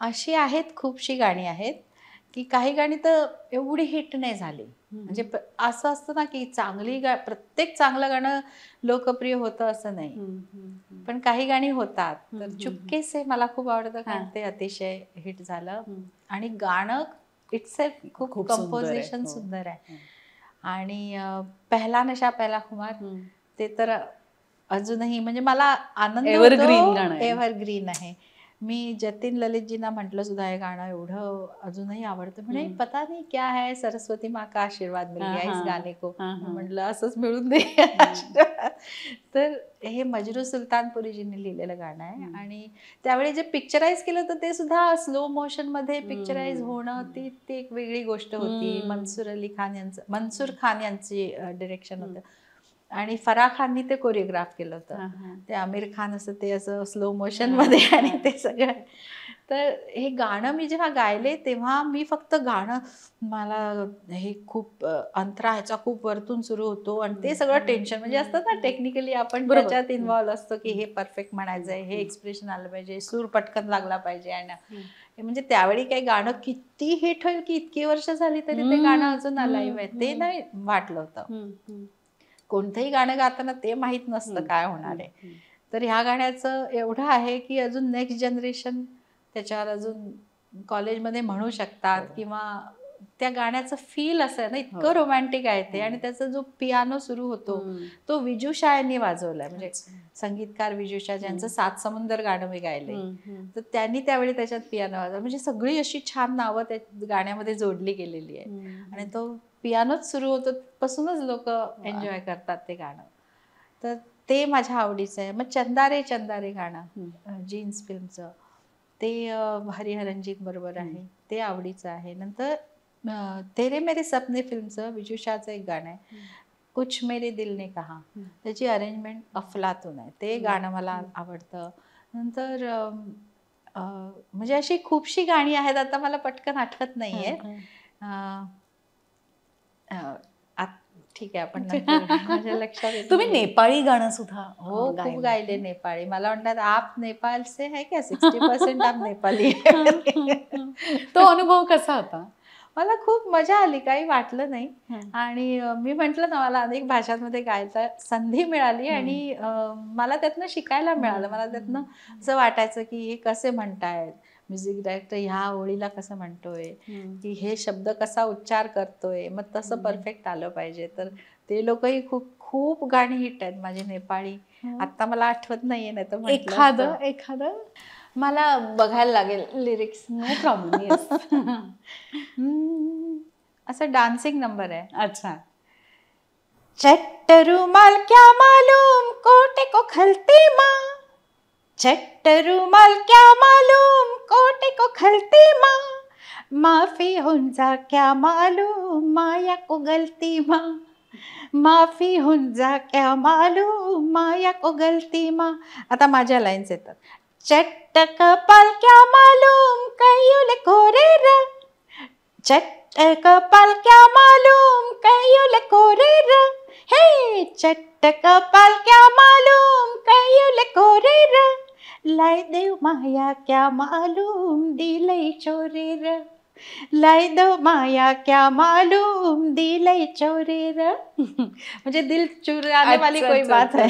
अशी आहेत, खूपशी गाणी आहेत की काही गाणी तर एवढी हिट नाही झाली. म्हणजे असं असतं ना की प्रत्येक चांगलं गाणं लोकप्रिय होतं असं नाही, पण काही गाणी होतात. तर चुपके से मला खूप आवडतं कारण ते अतिशय हिट झालं. आणि गाणं इट्सएल्फ खूप कंपोजिशन सुंदर आहे. आणि पहला नशा पहला खुमार, ते तर अजूनही म्हणजे मला आनंद होतो. एव्हरग्रीन आहे. मी जतीन ललितजींना म्हटलं सुद्धा हे गाणं एवढं अजूनही आवडतं. म्हणे पता नाही क्या है, सरस्वती माँ का आशीर्वाद मिल गया इस गाने को. म्हटलं असंच मिळून दे. तर हे मजरू सुलतानपुरीजींनी लिहिलेलं गाणं आहे. आणि त्यावेळी जे पिक्चराइज केलं होतं ते सुद्धा स्लो मोशन मध्ये पिक्चराइज होणं, ती एक वेगळी गोष्ट होती. मनसूर खान यांची डिरेक्शन होतं आणि फराह खाननी ते कोरिओग्राफ केलं होतं. ते आमिर खान असं ते असं स्लो मोशन मध्ये आणि ते सगळं. तर हे गाणं मी जेव्हा गायले तेव्हा मी फक्त गाणं, मला हे खूप अंतरा ह्याचा खूप वरतून सुरू होतो आणि ते सगळं टेन्शन म्हणजे असतं ना, टेक्निकली आपण त्याच्यात इन्व्हॉल्व असतो की हे परफेक्ट म्हणायचंय, हे एक्सप्रेशन आलं पाहिजे, सूर पटकन लागला पाहिजे. आणि म्हणजे त्यावेळी काही गाणं किती हिट होईल की इतकी वर्ष झाली तरी ते गाणं अजून अलाइव्ह आहे, ते नाही वाटलं होतं. कोणतंही गाणं गाताना ते माहीत नसतं काय होणार आहे. तर ह्या गाण्याचं एवढं आहे की अजून नेक्स्ट जनरेशन त्याच्यावर अजून कॉलेजमध्ये म्हणू शकतात, किंवा त्या गाण्याचं फील असं आहे ना, इतकं रोमॅन्टिक आहे ते. आणि त्याचा जो पियानो सुरू होतो तो विजू शाह यांनी वाजवलाय, म्हणजे संगीतकार विजू शाह ज्यांचं 7 समुंदर गाणं मी गायलंय. तर त्यांनी त्यावेळी त्याच्यात पियानो वाजवला. म्हणजे सगळी अशी छान नावं त्या गाण्यामध्ये जोडली गेलेली आहे. आणि तो पियानोच सुरू होतो पासूनच लोक एन्जॉय करतात ते गाणं. तर ते माझ्या आवडीचं आहे. मग चंदारे चंदारे गाणं जीन्स फिल्मचं, ते हरिहरनजीत बरोबर आहे, ते आवडीचं आहे. नंतर तेरे मेरे सपने फिल्मचं विजू शाहचं एक गाणं आहे, कुछ मेरे दिल ने कहा, त्याची अरेंजमेंट अफलातून आहे, ते गाणं मला आवडतं. नंतर म्हणजे अशी खूपशी गाणी आहेत, आता मला पटकन आठवत नाहीये. ठीक आहे, आपण माझ्या लक्षात येत. तुम्ही नेपाळी गाणं सुद्धा हो खूप गायले नेपाळी. मला वाटतं आप नेपाल से है क्या, 60% आप नेपाली है. तो अनुभव कसा होता? मला खूप मजा आली, काही वाटलं नाही. आणि मी म्हटलं ना, मला अनेक भाषांमध्ये गायचा संधी मिळाली आणि मला त्यातनं शिकायला मिळालं. मला त्यातनं असं वाटायचं की हे कसे म्हणतायत, म्युझिक डायरेक्टर ह्या ओळीला कसं म्हणतोय, की हे शब्द कसा उच्चार करतोय, मग तसं परफेक्ट आलं पाहिजे. तर ते लोकही खूप गाणी हिट आहेत माझी नेपाळी. आता मला आठवत नाहीये, नाही तर एखादं मला बघायला लागेल लिरिक्स. No problem. असं डान्सिंग नंबर आहे. अच्छा. चट्ट रुमाल क्या मालूम कोटे को खलती माँ, छट्ट रुमाल क्या मालूम कोटे को खलती माँ, माफी होऊन जा क्या मालूम माया को गलती माँ, माफी होऊन जा क्या मालूम माया को गलती माँ. आता माझ्या लाईन्स येतात. चट्ट कपाल क्या मालूम कैयुले कोरे र, चट्ट कपाल क्या मालूम कैयुले कोरे र, हे चट्ट कपाल क्या मालूम कैयुले कोरे र, लाई देव माया क्या मालूम दिलई चोरे र, लाई दो माया क्या मालूम दिलई चोरे र. म्हणजे दिल चुराने वाली कोई बात है.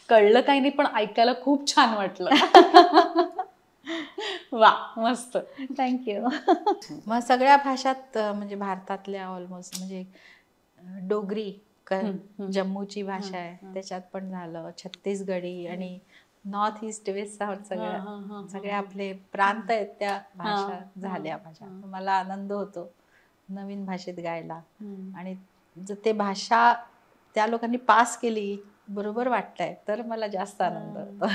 कळलं काही नाही पण ऐकायला खूप छान वाटलं. वा मस्त. थँक्यू. मग सगळ्या भाषात म्हणजे भारतातल्या ऑलमोस्ट म्हणजे डोगरी जम्मूची भाषा आहे त्याच्यात पण झालं, छत्तीसगडी आणि नॉर्थ ईस्ट वेस्ट साऊथ सगळे आपले प्रांत आहेत त्या भाषा झाल्या माझ्या. मला आनंद होतो नवीन भाषेत गायला आणि जर ते भाषा त्या लोकांनी पास केली बरोबर वाटतंय तर मला जास्त आनंद होतो.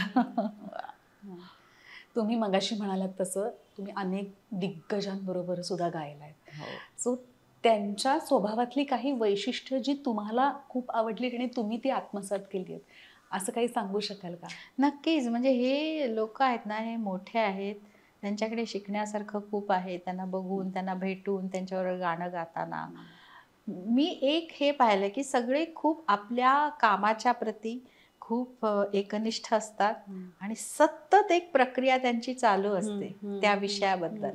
तुम्ही मगाशी म्हणालात तसं तुम्ही अनेक दिग्गजांबरोबर सुद्धा गायलाय. सो त्यांच्या स्वभावातली काही वैशिष्ट्य जी तुम्हाला खूप आवडली आणि तुम्ही ती आत्मसात केली आहेत असं काही सांगू शकाल का? नक्कीच. म्हणजे हे लोक आहेत ना हे मोठे आहेत, त्यांच्याकडे शिकण्यासारखं खूप आहे. त्यांना बघून त्यांना भेटून त्यांच्यावर गाणं गाताना मी एक हे पाहिलं की सगळे खूप आपल्या कामाच्या प्रती खूप एकनिष्ठ असतात आणि सतत एक प्रक्रिया त्यांची चालू असते त्या विषयाबद्दल.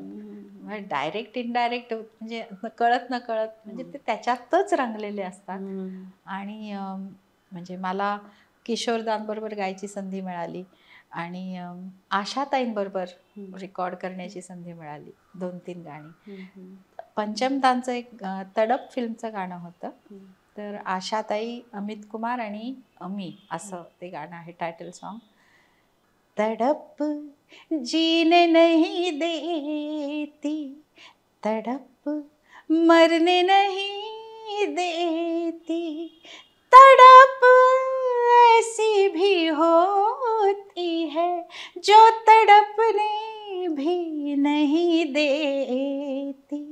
डायरेक्ट इनडायरेक्ट म्हणजे कळत न कळत म्हणजे ते त्याच्यातच रंगलेले असतात. आणि म्हणजे मला किशोरदांबरोबर गायची संधी मिळाली आणि आशाताईंबरोबर रेकॉर्ड करण्याची संधी मिळाली 2-3 गाणी. पंचमदांचं एक तडप फिल्मचं गाणं होतं. तर आशाताई, अमित कुमार आणि मी असं ते गाणं आहे टायटल सॉन्ग. तड़प जीने नहीं देती, तड़प मरने नहीं देती, तड़प ऐसी भी होती है जो तड़पने भी नहीं देती.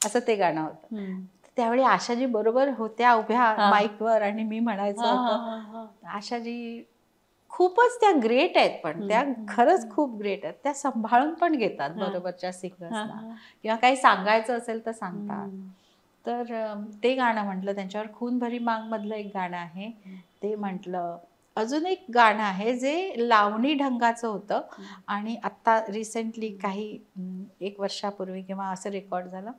असं ते गाणं होतं. त्यावेळी आशाजी बरोबर होत्या उभ्या माईकवर आणि मी म्हणायचं होतं. आशाजी खूपच त्या ग्रेट आहेत, पण त्या खरंच खूप ग्रेट आहेत. त्या सांभाळून पण घेतात बरोबरच्या सिंगर्सना किंवा काही सांगायचं असेल तर सांगतात. तर ते गाणं म्हटलं. त्यांच्यावर खून भरी मांग मधलं एक गाणं आहे ते म्हटलं. अजून एक गाणं आहे जे लावणी ढंगाचं होतं आणि आत्ता रिसेंटली काही 1 वर्षापूर्वी किंवा असं रेकॉर्ड झालं.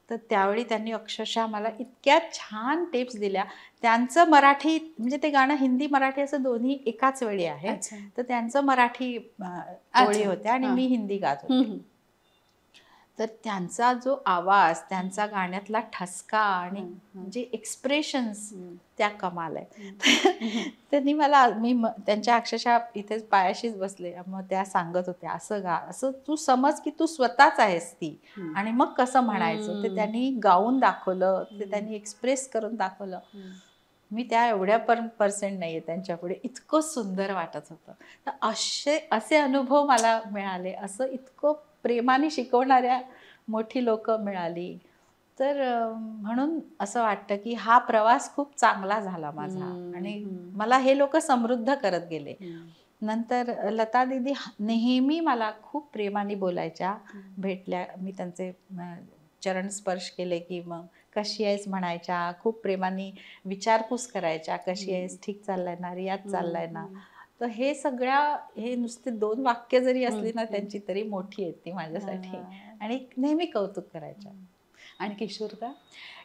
तर त्यावेळी त्यांनी अक्षरशः मला इतक्या छान टिप्स दिल्या. त्यांचं मराठी म्हणजे ते गाणं हिंदी मराठी असं दोन्ही एकाच वेळी आहे. तर त्यांचं मराठी ओळी होत्या आणि मी हिंदी गात होते. तर त्यांचा जो आवाज, त्यांचा गाण्यातला ठसका आणि जे एक्सप्रेशन्स त्या कमाल आहे. त्यांनी मला मी त्यांच्या अक्षरशः इथेच पायाशीच बसले. मग त्या सांगत होत्या असं गा, असं तू समज की तू स्वतःच आहेस ती आणि मग कसं म्हणायचं ते त्यांनी गाऊन दाखवलं, ते त्यांनी एक्सप्रेस करून दाखवलं. मी त्या एवढ्या पर्सेंट नाहीये त्यांच्यापुढे. इतकं सुंदर वाटत होतं. तर असे अनुभव मला मिळाले. असं इतकं प्रेमाने शिकवणाऱ्या मोठी लोक मिळाली. तर म्हणून असं वाटतं की हा प्रवास खूप चांगला झाला माझा आणि मला हे लोक समृद्ध करत गेले. नंतर लता दीदी नेहमी मला खूप प्रेमाने बोलायच्या. भेटल्या मी त्यांचे चरण स्पर्श केले की मग कशी आहेस म्हणायच्या. खूप प्रेमाने विचारपूस करायच्या. कशी आहेस, ठीक चाललाय ना, रियाज चाललाय ना. तर हे सगळ्या हे नुसते 2 वाक्य जरी असली ना त्यांची तरी मोठी आहेत ती माझ्यासाठी आणि नेहमी कौतुक करायच्या. आणि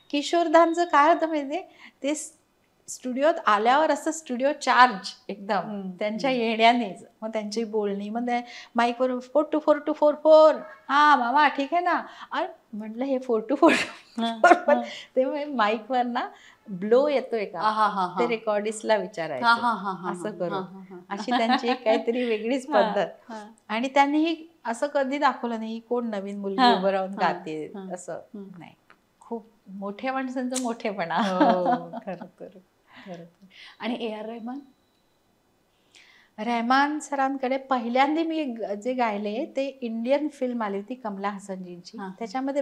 किशोरदांचं काय होतं माहिती, ते स्टुडिओत आल्यावर असं स्टुडिओ चार्ज एकदम त्यांच्या येण्यानेच. मग त्यांची बोलणी, मग माईकवर 4-2-4-2-4-4 हा मामा ठीक आहे ना. आणि म्हटलं हे 4-2-4-4 ते माईकवर ना ब्लो येतोय का ते रेकॉर्डिस्टला विचारायचं. असं करून अशी त्यांची एक काहीतरी वेगळीच पद्धत. आणि त्यांनी असं कधी दाखवलं नाही कोण नवीन मुलगी उभं राहून गाते असं नाही. खूप मोठ्या माणसांचं मोठेपणा. खरं. आणि A.R. रहमान? रहमान सरांकडे पहिल्यांदा मी जे गायले ते इंडियन फिल्म आली होती कमला हसनजींची. त्याच्यामध्ये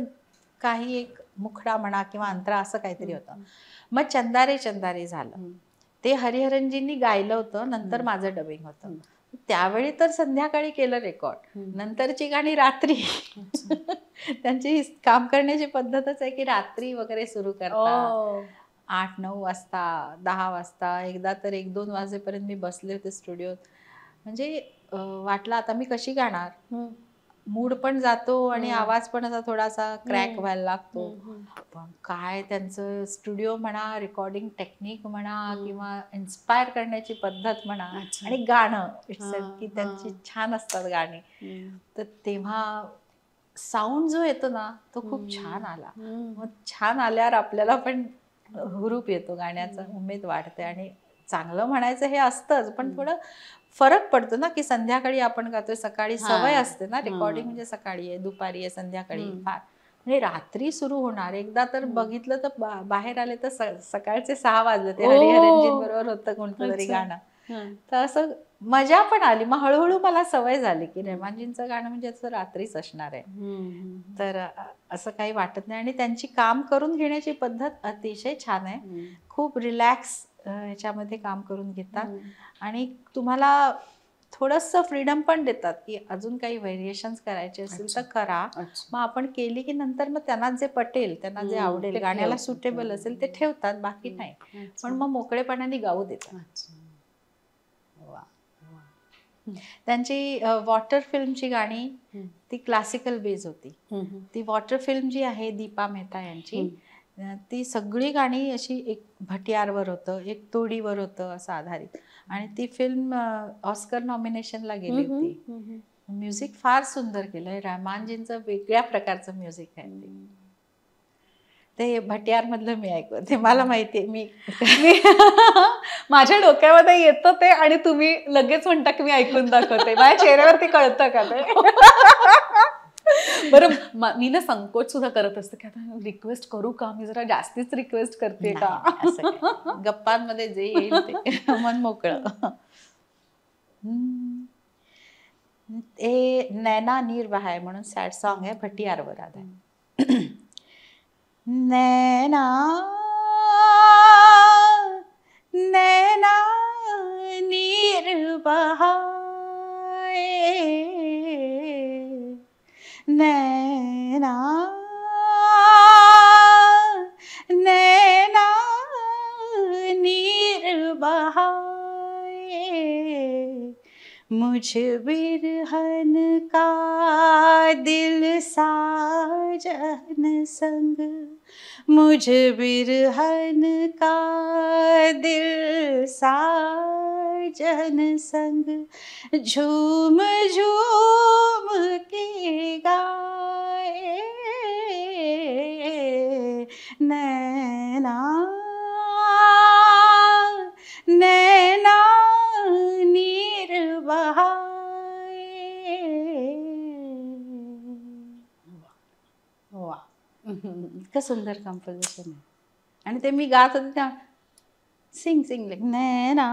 काही एक मुखडा म्हणा किंवा अंतरा असं काहीतरी होतं. मग चंदारे चंदारे झालं, ते हरिहरनजींनी गायलं होतं. नंतर माझं डबिंग होतं. त्यावेळी तर संध्याकाळी केलं रेकॉर्ड, नंतरची गाणी रात्री. त्यांची काम करण्याची पद्धतच आहे की रात्री वगैरे सुरू करतात. 8-9 वाजता, 10 वाजता, एकदा तर 1-2 वाजेपर्यंत मी बसले होते स्टुडिओत. म्हणजे वाटलं आता मी कशी गाणार, मूड पण जातो आणि आवाज पण असा थोडासा क्रॅक व्हायला लागतो. पण काय त्यांचं स्टुडिओ म्हणा, रेकॉर्डिंग टेक्निक म्हणा किंवा इन्स्पायर करण्याची पद्धत म्हणा आणि गाणं की त्यांची छान असतात गाणी. तर तेव्हा साऊंड जो येतो ना तो खूप छान आला. मग छान आल्यावर आपल्याला पण हुरूप येतो, गाण्याचा उमेद वाढते. आणि चांगलं म्हणायचं हे असतंच, पण थोडं फरक पडतो ना की संध्याकाळी आपण गातोय, सकाळी सवय असते ना रेकॉर्डिंग म्हणजे सकाळी आहे, दुपारी आहे, संध्याकाळी फार. म्हणजे रात्री सुरू होणार. एकदा तर बघितलं तर बाहेर आले तर सकाळचे 6 वाजले. ते हरिहरनजींबरोबर होतं कोणतं तरी गाणं. तर असं मजा पण आली. मग हळूहळू मला सवय झाली की रहमानजींचं गाणं म्हणजे असं रात्रीच असणार आहे. तर असं काही वाटत नाही. आणि त्यांची काम करून घेण्याची पद्धत अतिशय छान आहे. खूप रिलॅक्स ह्याच्यामध्ये काम करून घेतात आणि तुम्हाला थोडंसं फ्रीडम पण देतात की अजून काही व्हेरिएशन्स करायचे असतील तर करा. मग आपण केली की नंतर मग त्यांना जे पटेल, त्यांना जे आवडेल, गाण्याला सुटेबल असेल ते ठेवतात, बाकी नाही. पण मग मोकळेपणाने गाऊ देतात. त्यांची वॉटर फिल्मची गाणी ती क्लासिकल बेज होती. ती वॉटर फिल्म जी आहे दीपा मेहता यांची, ती सगळी गाणी अशी एक भटियारवर होतं, एक तोडीवर होतं असं आधारित. आणि ती फिल्म ऑस्कर नॉमिनेशनला गेली होती. म्युझिक फार सुंदर केलंय. रहमानजींचं वेगळ्या प्रकारचं म्युझिक आहे ते भटियार मधलं मी ऐकते. मला माहितीये, मी माझ्या डोक्यामध्ये येतं ते आणि तुम्ही लगेच म्हणता की मी ऐकून दाखवते. माझ्या चेहऱ्यावरती कळतं का ते? बरं, मी ना संकोच सुद्धा करत असते की आता रिक्वेस्ट करू का, मी जरा जास्तीच रिक्वेस्ट करते का? गप्पांमध्ये जे येईल ते मन मोकळं. ते नैना नीर बहाय म्हणून सॅड सॉन्ग आहे, भटियारवर आधारित. नैना नैना नीर बहाए, नैना नैना नीर बहाए, मुझ बिरहन का दिल साजन संग, मुझ बिरहन का दिल साजन संग, झूम झूम के गाए, नैना नैना नीर बहाए. इतकं सुंदर कंपोजिशन आहे. आणि ते मी गात होते त्या sing like Naina,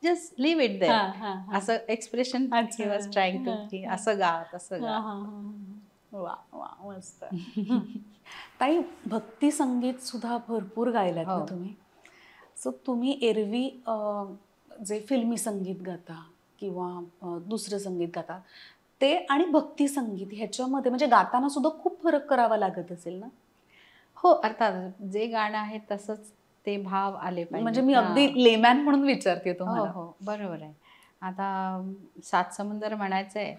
just leave it there, असं expression he was trying to की असं गा तसं गा. वा वा, मस्त. ताई, भक्ती संगीत सुद्धा भरपूर गायलात ना तुम्ही. सो तुम्ही एरवी जे फिल्मी संगीत गाता किंवा दुसरं संगीत गाता ते आणि भक्ती संगीत ह्याच्यामध्ये म्हणजे गाताना सुद्धा खूप फरक करावा लागत असेल ना? हो, अर्थात जे गाणं आहे तसंच ते भाव आले पाहिजे. म्हणजे मी अगदी लेमॅन म्हणून विचारते तुम्हाला. हो, बरोबर आहे. आता सात समुंदर म्हणायचंय,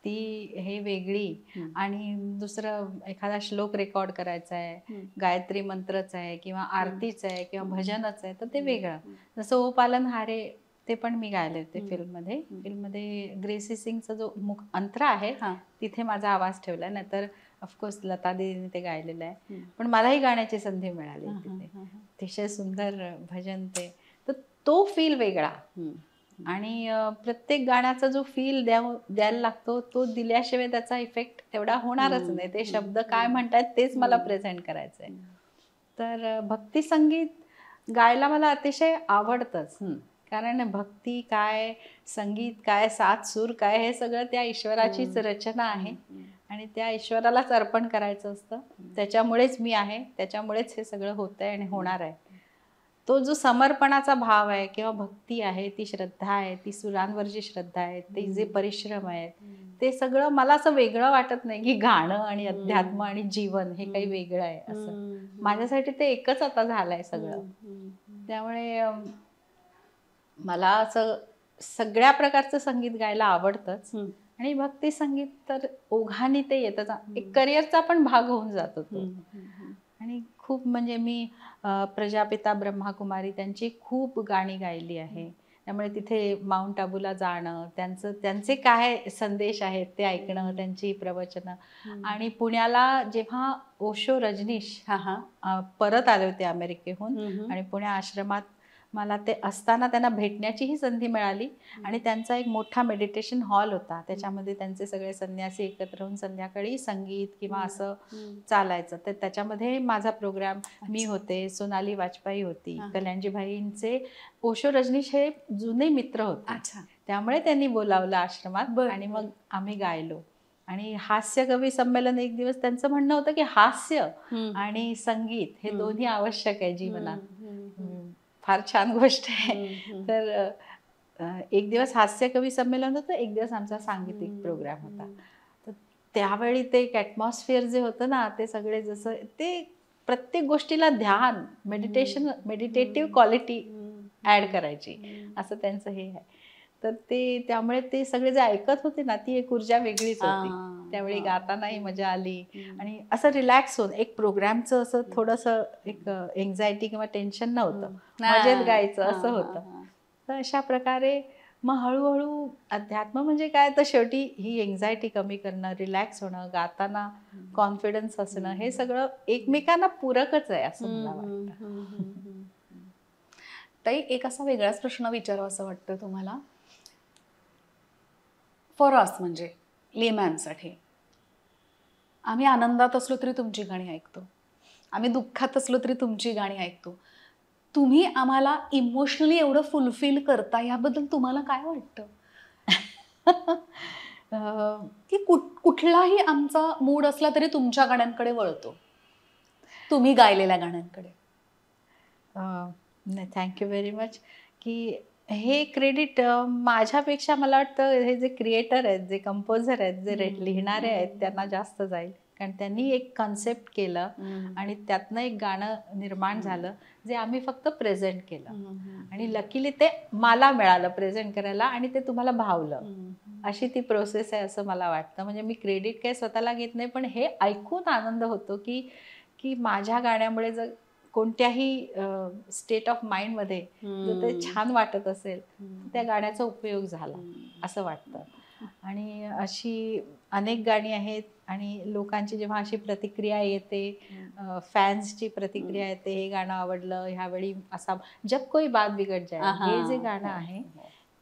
ती हे वेगळी आणि दुसरं एखादा श्लोक रेकॉर्ड करायचा आहे, गायत्री मंत्रच आहे किंवा आरतीच आहे किंवा भजनच आहे, तर ते वेगळं. जसं ओ पालनहारे ते पण मी गायले होते फिल्ममध्ये. फिल्ममध्ये ग्रेसी सिंगचा जो अंतरा आहे तिथे माझा आवाज ठेवलाय, नाहीतर ऑफकोर्स लता दीदीने ते गायलेलं आहे. पण मलाही गाण्याची संधी मिळाली तिथे. अतिशय सुंदर भजन ते. तर तो फील वेगळा. आणि प्रत्येक गाण्याचा जो फील द्यायला लागतो तो दिल्याशिवाय त्याचा इफेक्ट तेवढा होणारच नाही. ते शब्द काय म्हणतात तेच मला प्रेझेंट करायचंय. तर भक्ती संगीत गायला मला अतिशय आवडतंच, कारण भक्ती काय, संगीत काय, सात सूर काय, हे सगळं त्या ईश्वराचीच रचना आहे आणि त्या ईश्वरालाच अर्पण करायचं असतं. त्याच्यामुळेच मी आहे, त्याच्यामुळेच हे सगळं होतंय आणि होणार आहे. तो जो समर्पणाचा भाव आहे किंवा भक्ती आहे, ती श्रद्धा आहे, ती सुरांवरची श्रद्धा आहे, ते जे परिश्रम आहेत, ते सगळं मला असं वेगळं वाटत नाही की गाणं आणि अध्यात्म आणि जीवन हे काही वेगळं आहे असं. माझ्यासाठी ते एकच आता झालंय सगळं. त्यामुळे मला असं सगळ्या प्रकारचं संगीत गायला आवडतंच आणि भक्ती संगीत तर ओघाने ते येतच. एक करिअरचा पण भाग होऊन जातो तो. आणि खूप म्हणजे मी प्रजापिता ब्रह्माकुमारी त्यांची खूप गाणी गायली आहे. त्यामुळे तिथे माउंट आबूला जाणं, त्यांचे काय संदेश आहेत ते ऐकणं, त्यांची प्रवचनं. आणि पुण्याला जेव्हा ओशो रजनीश परत आले होते अमेरिकेहून आणि पुणे आश्रमात मला ते असताना त्यांना भेटण्याचीही संधी मिळाली. आणि त्यांचा एक मोठा मेडिटेशन हॉल होता, त्याच्यामध्ये त्यांचे सगळे संन्यासी एकत्र होऊन संध्याकाळी संगीत किंवा असं चालायचं. तर त्याच्यामध्ये माझा प्रोग्राम, मी होते, सोनाली वाजपेयी होती, कल्याणजीभाईंचे ओशो रजनीश हे जुने मित्र होते. त्यामुळे त्यांनी बोलावलं आश्रमात आणि मग आम्ही गायलो. आणि हास्य कवी संमेलन एक दिवस त्यांचं म्हणणं होतं की हास्य आणि संगीत हे दोन्ही आवश्यक आहे जीवनात. फार छान गोष्ट आहे. तर एक दिवस हास्य कवी संमेलन होतं, एक दिवस आमचा सांगीतिक प्रोग्राम होता. तर त्यावेळी ते एक ॲटमॉस्फिअर जे होतं ना, ते सगळे जसं ते प्रत्येक गोष्टीला ध्यान, मेडिटेटिव्ह क्वालिटी ॲड करायची, असं त्यांचं हे आहे. तर त्यामुळे ते सगळे जे ऐकत होते ना, ती एक ऊर्जा वेगळीच होती. त्यावेळी गातानाही मजा आली आणि असं रिलॅक्स होऊन एक प्रोग्रामचं असं थोडंसं एक एन्झायटी किंवा टेन्शन नव्हतं, मजेत गायचं असं होतं. तर अशा प्रकारे मग हळूहळू अध्यात्म म्हणजे काय, तर शेवटी ही एन्झायटी कमी करणं, रिलॅक्स होणं, गाताना कॉन्फिडन्स असणं, हे सगळं एकमेकांना पूरकच आहे असं मला वाटतं. ताई, एक असा वेगळाच प्रश्न विचारावा असं वाटतं तुम्हाला. फॉर अस, म्हणजे लेमॅनसाठी, आम्ही आनंदात असलो तरी तुमची गाणी ऐकतो, आम्ही दुःखात असलो तरी तुमची गाणी ऐकतो. तुम्ही आम्हाला इमोशनली एवढं फुलफिल करता, याबद्दल तुम्हाला काय वाटतं? की कुठलाही आमचा मूड असला तरी तुमच्या गाण्यांकडे वळतो, तुम्ही गायलेल्या गाण्यांकडे. नाही, थँक्यू व्हेरी मच. की हे क्रेडिट माझ्यापेक्षा मला वाटतं हे जे क्रिएटर आहेत, जे कंपोजर आहेत, जे लिहिणारे आहेत, त्यांना जास्त जाईल. कारण त्यांनी एक कन्सेप्ट केलं आणि त्यातनं एक गाणं निर्माण झालं, जे आम्ही फक्त प्रेझेंट केलं. आणि लकीली ते मला मिळालं प्रेझेंट करायला आणि ते तुम्हाला भावलं. अशी ती प्रोसेस आहे असं मला वाटतं. म्हणजे मी क्रेडिट काही स्वतःला घेत नाही, पण हे ऐकून आनंद होतो की माझ्या गाण्यामुळे जर कोणत्याही स्टेट ऑफ माइंडमध्ये जर ते छान वाटत असेल, त्या गाण्याचा उपयोग झाला असं वाटतं. आणि अशी अनेक गाणी आहेत आणि लोकांची जेव्हा अशी प्रतिक्रिया येते, फॅन्सची प्रतिक्रिया येते, हे गाणं आवडलं, ह्यावेळी असा जब कोई बात बिघड जाए, हे जे गाणं आहे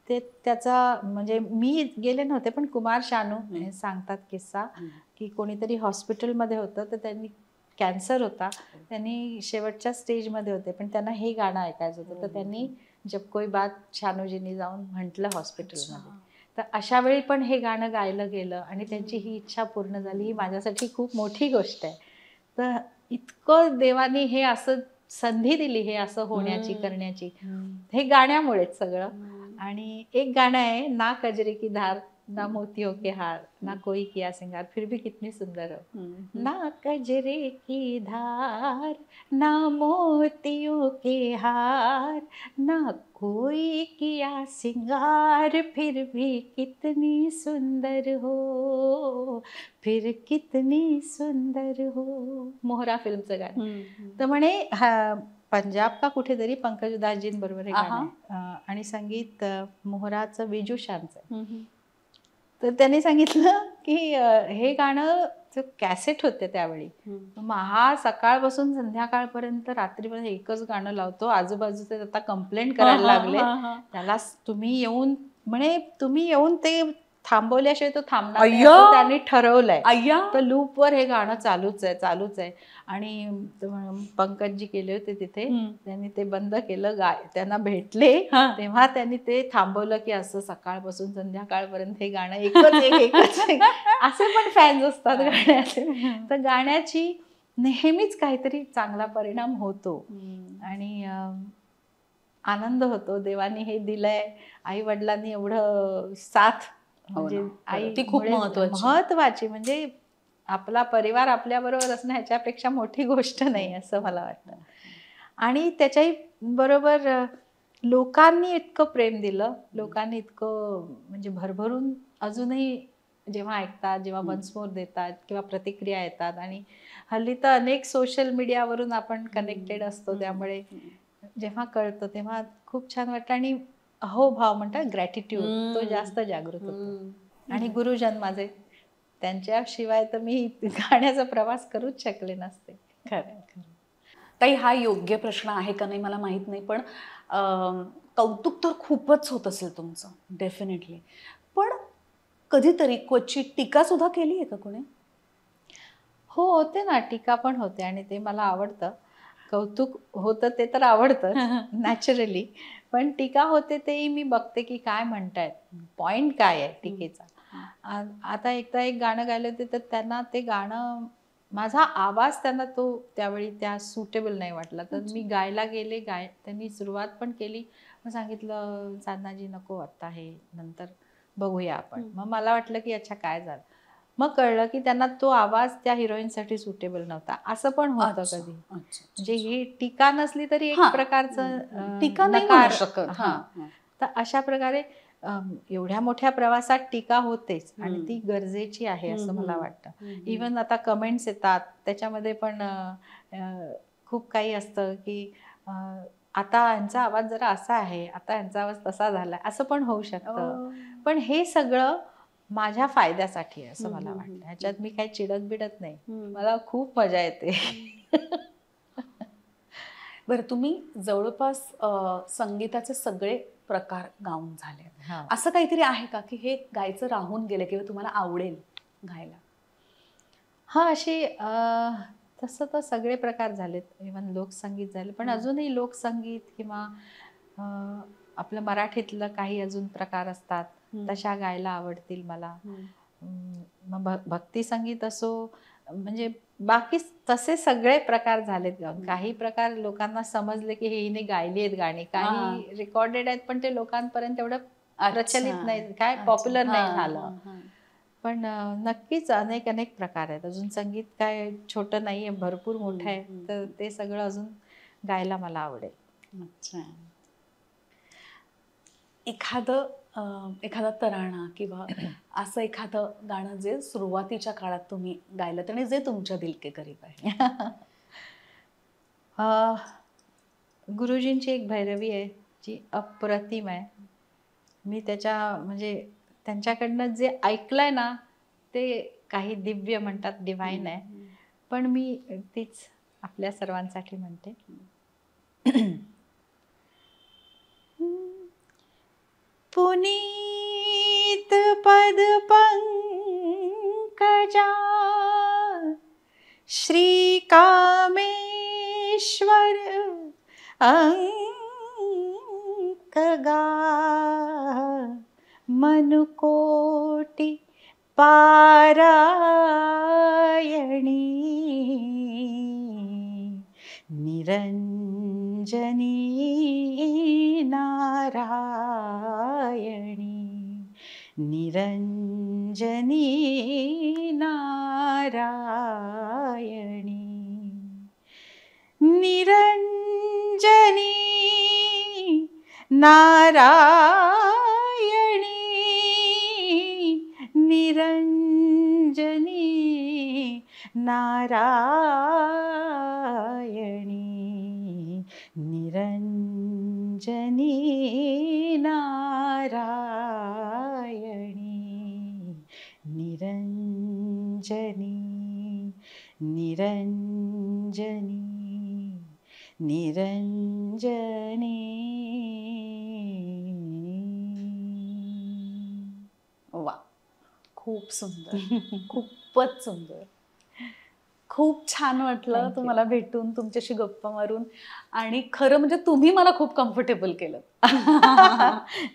ते त्याचा म्हणजे मी गेले नव्हते, पण कुमार शानू हे सांगतात किस्सा की कोणीतरी हॉस्पिटलमध्ये होतं, तर त्यांनी कॅन्सर होता, त्यांनी शेवटच्या स्टेजमध्ये होते, पण त्यांना हे गाणं ऐकायचं होतं. तर त्यांनी जब कोई बात शानूजींनी जाऊन म्हटलं हॉस्पिटलमध्ये. तर अशा वेळी पण हे गाणं गायलं गेलं आणि त्यांची ही इच्छा पूर्ण झाली, ही माझ्यासाठी खूप मोठी गोष्ट आहे. तर इतकं देवानी हे असं संधी दिली, हे असं होण्याची, करण्याची, हे गाण्यामुळेच सगळं. आणि एक गाणं आहे, ना कजरे की धार ना मोतियों के हार ना कोई किया सिंगार फिर भी कितनी सुंदर हो. ना कजरे की धार ना मोतियों के हार ना कोई किया सिंगार फिर भी कितनी सुंदर हो, फिर कितनी सुंदर हो. मोहरा फिल्मचं गाणं. तर म्हणे पंजाब का कुठेतरी पंकज उधासजींबरोबर हे गाणं आहे आणि संगीत मोहराचं विजूशांचं आहे. तर त्यांनी सांगितलं की हे गाणं कॅसेट होते त्यावेळी, हा सकाळपासून संध्याकाळपर्यंत रात्रीपर्यंत एकच गाणं लावतो, आजूबाजूचे आता कंप्लेंट करायला लागले त्याला, तुम्ही येऊन ते थांबवल्याशिवाय तो थांबणार नाही अय्या! असं त्यांनी ठरवलंय. अय्या तर लूपवर हे गाणं चालूच आहे चालूच आहे. आणि पंकजजी गेले होते तिथे, त्यांनी ते बंद केलं, त्यांना भेटले हा. तेव्हा त्यांनी ते थांबवलं की असं सकाळपासून संध्याकाळपर्यंत हे गाणं एकच एकच एक. असे पण फॅन्स असतात गाण्याचे. तर गाण्याची नेहमीच काहीतरी चांगला परिणाम होतो आणि आनंद होतो. देवाने हे दिलंय, आई वडिलांनी एवढं साथ, म्हणजे ती खूप महत्वाची, म्हणजे आपला परिवार आपल्याबरोबर असणं ह्याच्यापेक्षा मोठी गोष्ट नाही असं मला वाटतं. आणि त्याच्याही बरोबर लोकांनी इतकं प्रेम दिलं, लोकांनी इतकं म्हणजे भरभरून अजूनही जेव्हा ऐकतात, जेव्हा वन्स मोर देतात किंवा प्रतिक्रिया येतात. आणि हल्ली तर अनेक सोशल मीडियावरून आपण कनेक्टेड असतो, त्यामुळे जेव्हा कळतं तेव्हा खूप छान वाटतं. आणि अहोभाव म्हणतात ग्रॅटिट्यूड, तो जास्त जागृत होतो. आणि गुरुजन माझे, त्यांच्याशिवाय तर मी गाण्याचा प्रवास करूच शकले नसते. खरं. ताई, हा योग्य प्रश्न आहे का नाही मला माहित नाही, पण कौतुक तर खूपच होत असेल तुमचं डेफिनेटली, पण कधीतरी क्वचित टीका सुद्धा केली आहे का कोणी? हो, होते ना, टीका पण होते आणि ते मला आवडतं. कौतुक होतं ते तर आवडतं नॅचरली, पण टीका होते तेही मी बघते की काय म्हणतायत, पॉइंट काय आहे टीकेचा. आता एकदा एक गाणं गायलं होते, तर त्यांना ते गाणं, माझा आवाज त्यांना तो त्यावेळी त्या सुटेबल नाही वाटला, तर मी गायला गेले, त्यांनी सुरुवात पण केली, मग सांगितलं साधनाजी नको आत्ता, हे नंतर बघूया आपण. मग मला वाटलं की अच्छा काय झालं, मग कळलं की त्यांना तो आवाज त्या हिरोईनसाठी सुटेबल नव्हता. असं पण होतं कधी. म्हणजे ही टीका नसली तरी एक प्रकारचं टीका नाही नकार. म्हणू शकत. हां. तर अशा प्रकारे एवढ्या मोठ्या प्रवासात टीका होतेच आणि ती गरजेची आहे असं मला वाटतं. इव्हन आता कमेंट्स येतात त्याच्यामध्ये पण खूप काही असतं की आता यांचा आवाज जरा असा आहे, आता यांचा आवाज तसा झाला, असं पण होऊ शकतं. पण हे सगळं माझ्या फायद्यासाठी आहे असं मला वाटतं. ह्याच्यात मी काही चिडत बिडत नाही, मला खूप मजा येते. बरं, तुम्ही जवळपास संगीताचे सगळे प्रकार गाऊन झाले, असं काहीतरी आहे का की हे गायचं राहून गेलं किंवा तुम्हाला आवडेल गायला? हा, अशी तसं तर सगळे प्रकार झालेत, इव्हन लोकसंगीत झाले, पण अजूनही लोकसंगीत किंवा आपलं मराठीतलं काही अजून प्रकार असतात, तशा गायला आवडतील मला. मग भक्ती संगीत असो, म्हणजे बाकी तसे सगळे प्रकार झालेत गाऊन. काही प्रकार लोकांना समजले की हिने गायली आहेत गाणी, काही रेकॉर्डेड आहेत पण ते लोकांपर्यंत एवढं प्रचलित नाही, काय पॉप्युलर नाही झालं. पण नक्कीच अनेक अनेक प्रकार आहेत. अजून संगीत काय छोटं नाहीये, भरपूर मोठं आहे. तर ते सगळं अजून गायला मला आवडेल. अच्छा. एखादा तराणा किंवा असं एखादं गाणं जे सुरुवातीच्या काळात तुम्ही गायलं आणि जे तुमच्या दिल के करीब आहे? गुरुजींची एक भैरवी आहे जी अप्रतिम आहे. मी त्याच्या म्हणजे त्यांच्याकडनं जे ऐकलंय ना, ते काही दिव्य म्हणतात, डिव्हाइन आहे. पण मी तीच आपल्या सर्वांसाठी म्हणते. पुनीत पद पंकजा श्री कामेश्वर अंकगा मनुकोटि पारायणी निरंजनी नारायणी निरंजनी नारायणी निरंजनी नारायणी निरंजनी नारायणी निरंजनी नारायणी निरंजनी निरंजनी निरंजनी. वा, खूप सुंदर, खूपच सुंदर. खूप छान वाटलं Thank you. तुम्हाला भेटून, तुमच्याशी गप्पा मारून आणि खरं म्हणजे तुम्ही मला खूप कम्फर्टेबल केलं.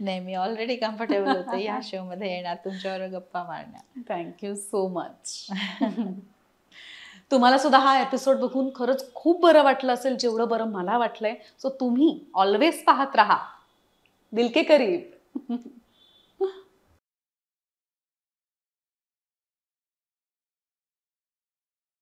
नाही, मी ऑलरेडी कम्फर्टेबल होते या शो मध्ये येण्यात, तुमच्यावर गप्पा मारण्यात. Thank you so much. तुम्हाला सुद्धा हा एपिसोड बघून खरंच खूप बरं वाटलं असेल, जेवढं बरं मला वाटलंय. सो तुम्ही ऑलवेज पाहत राहा दिल के करीब.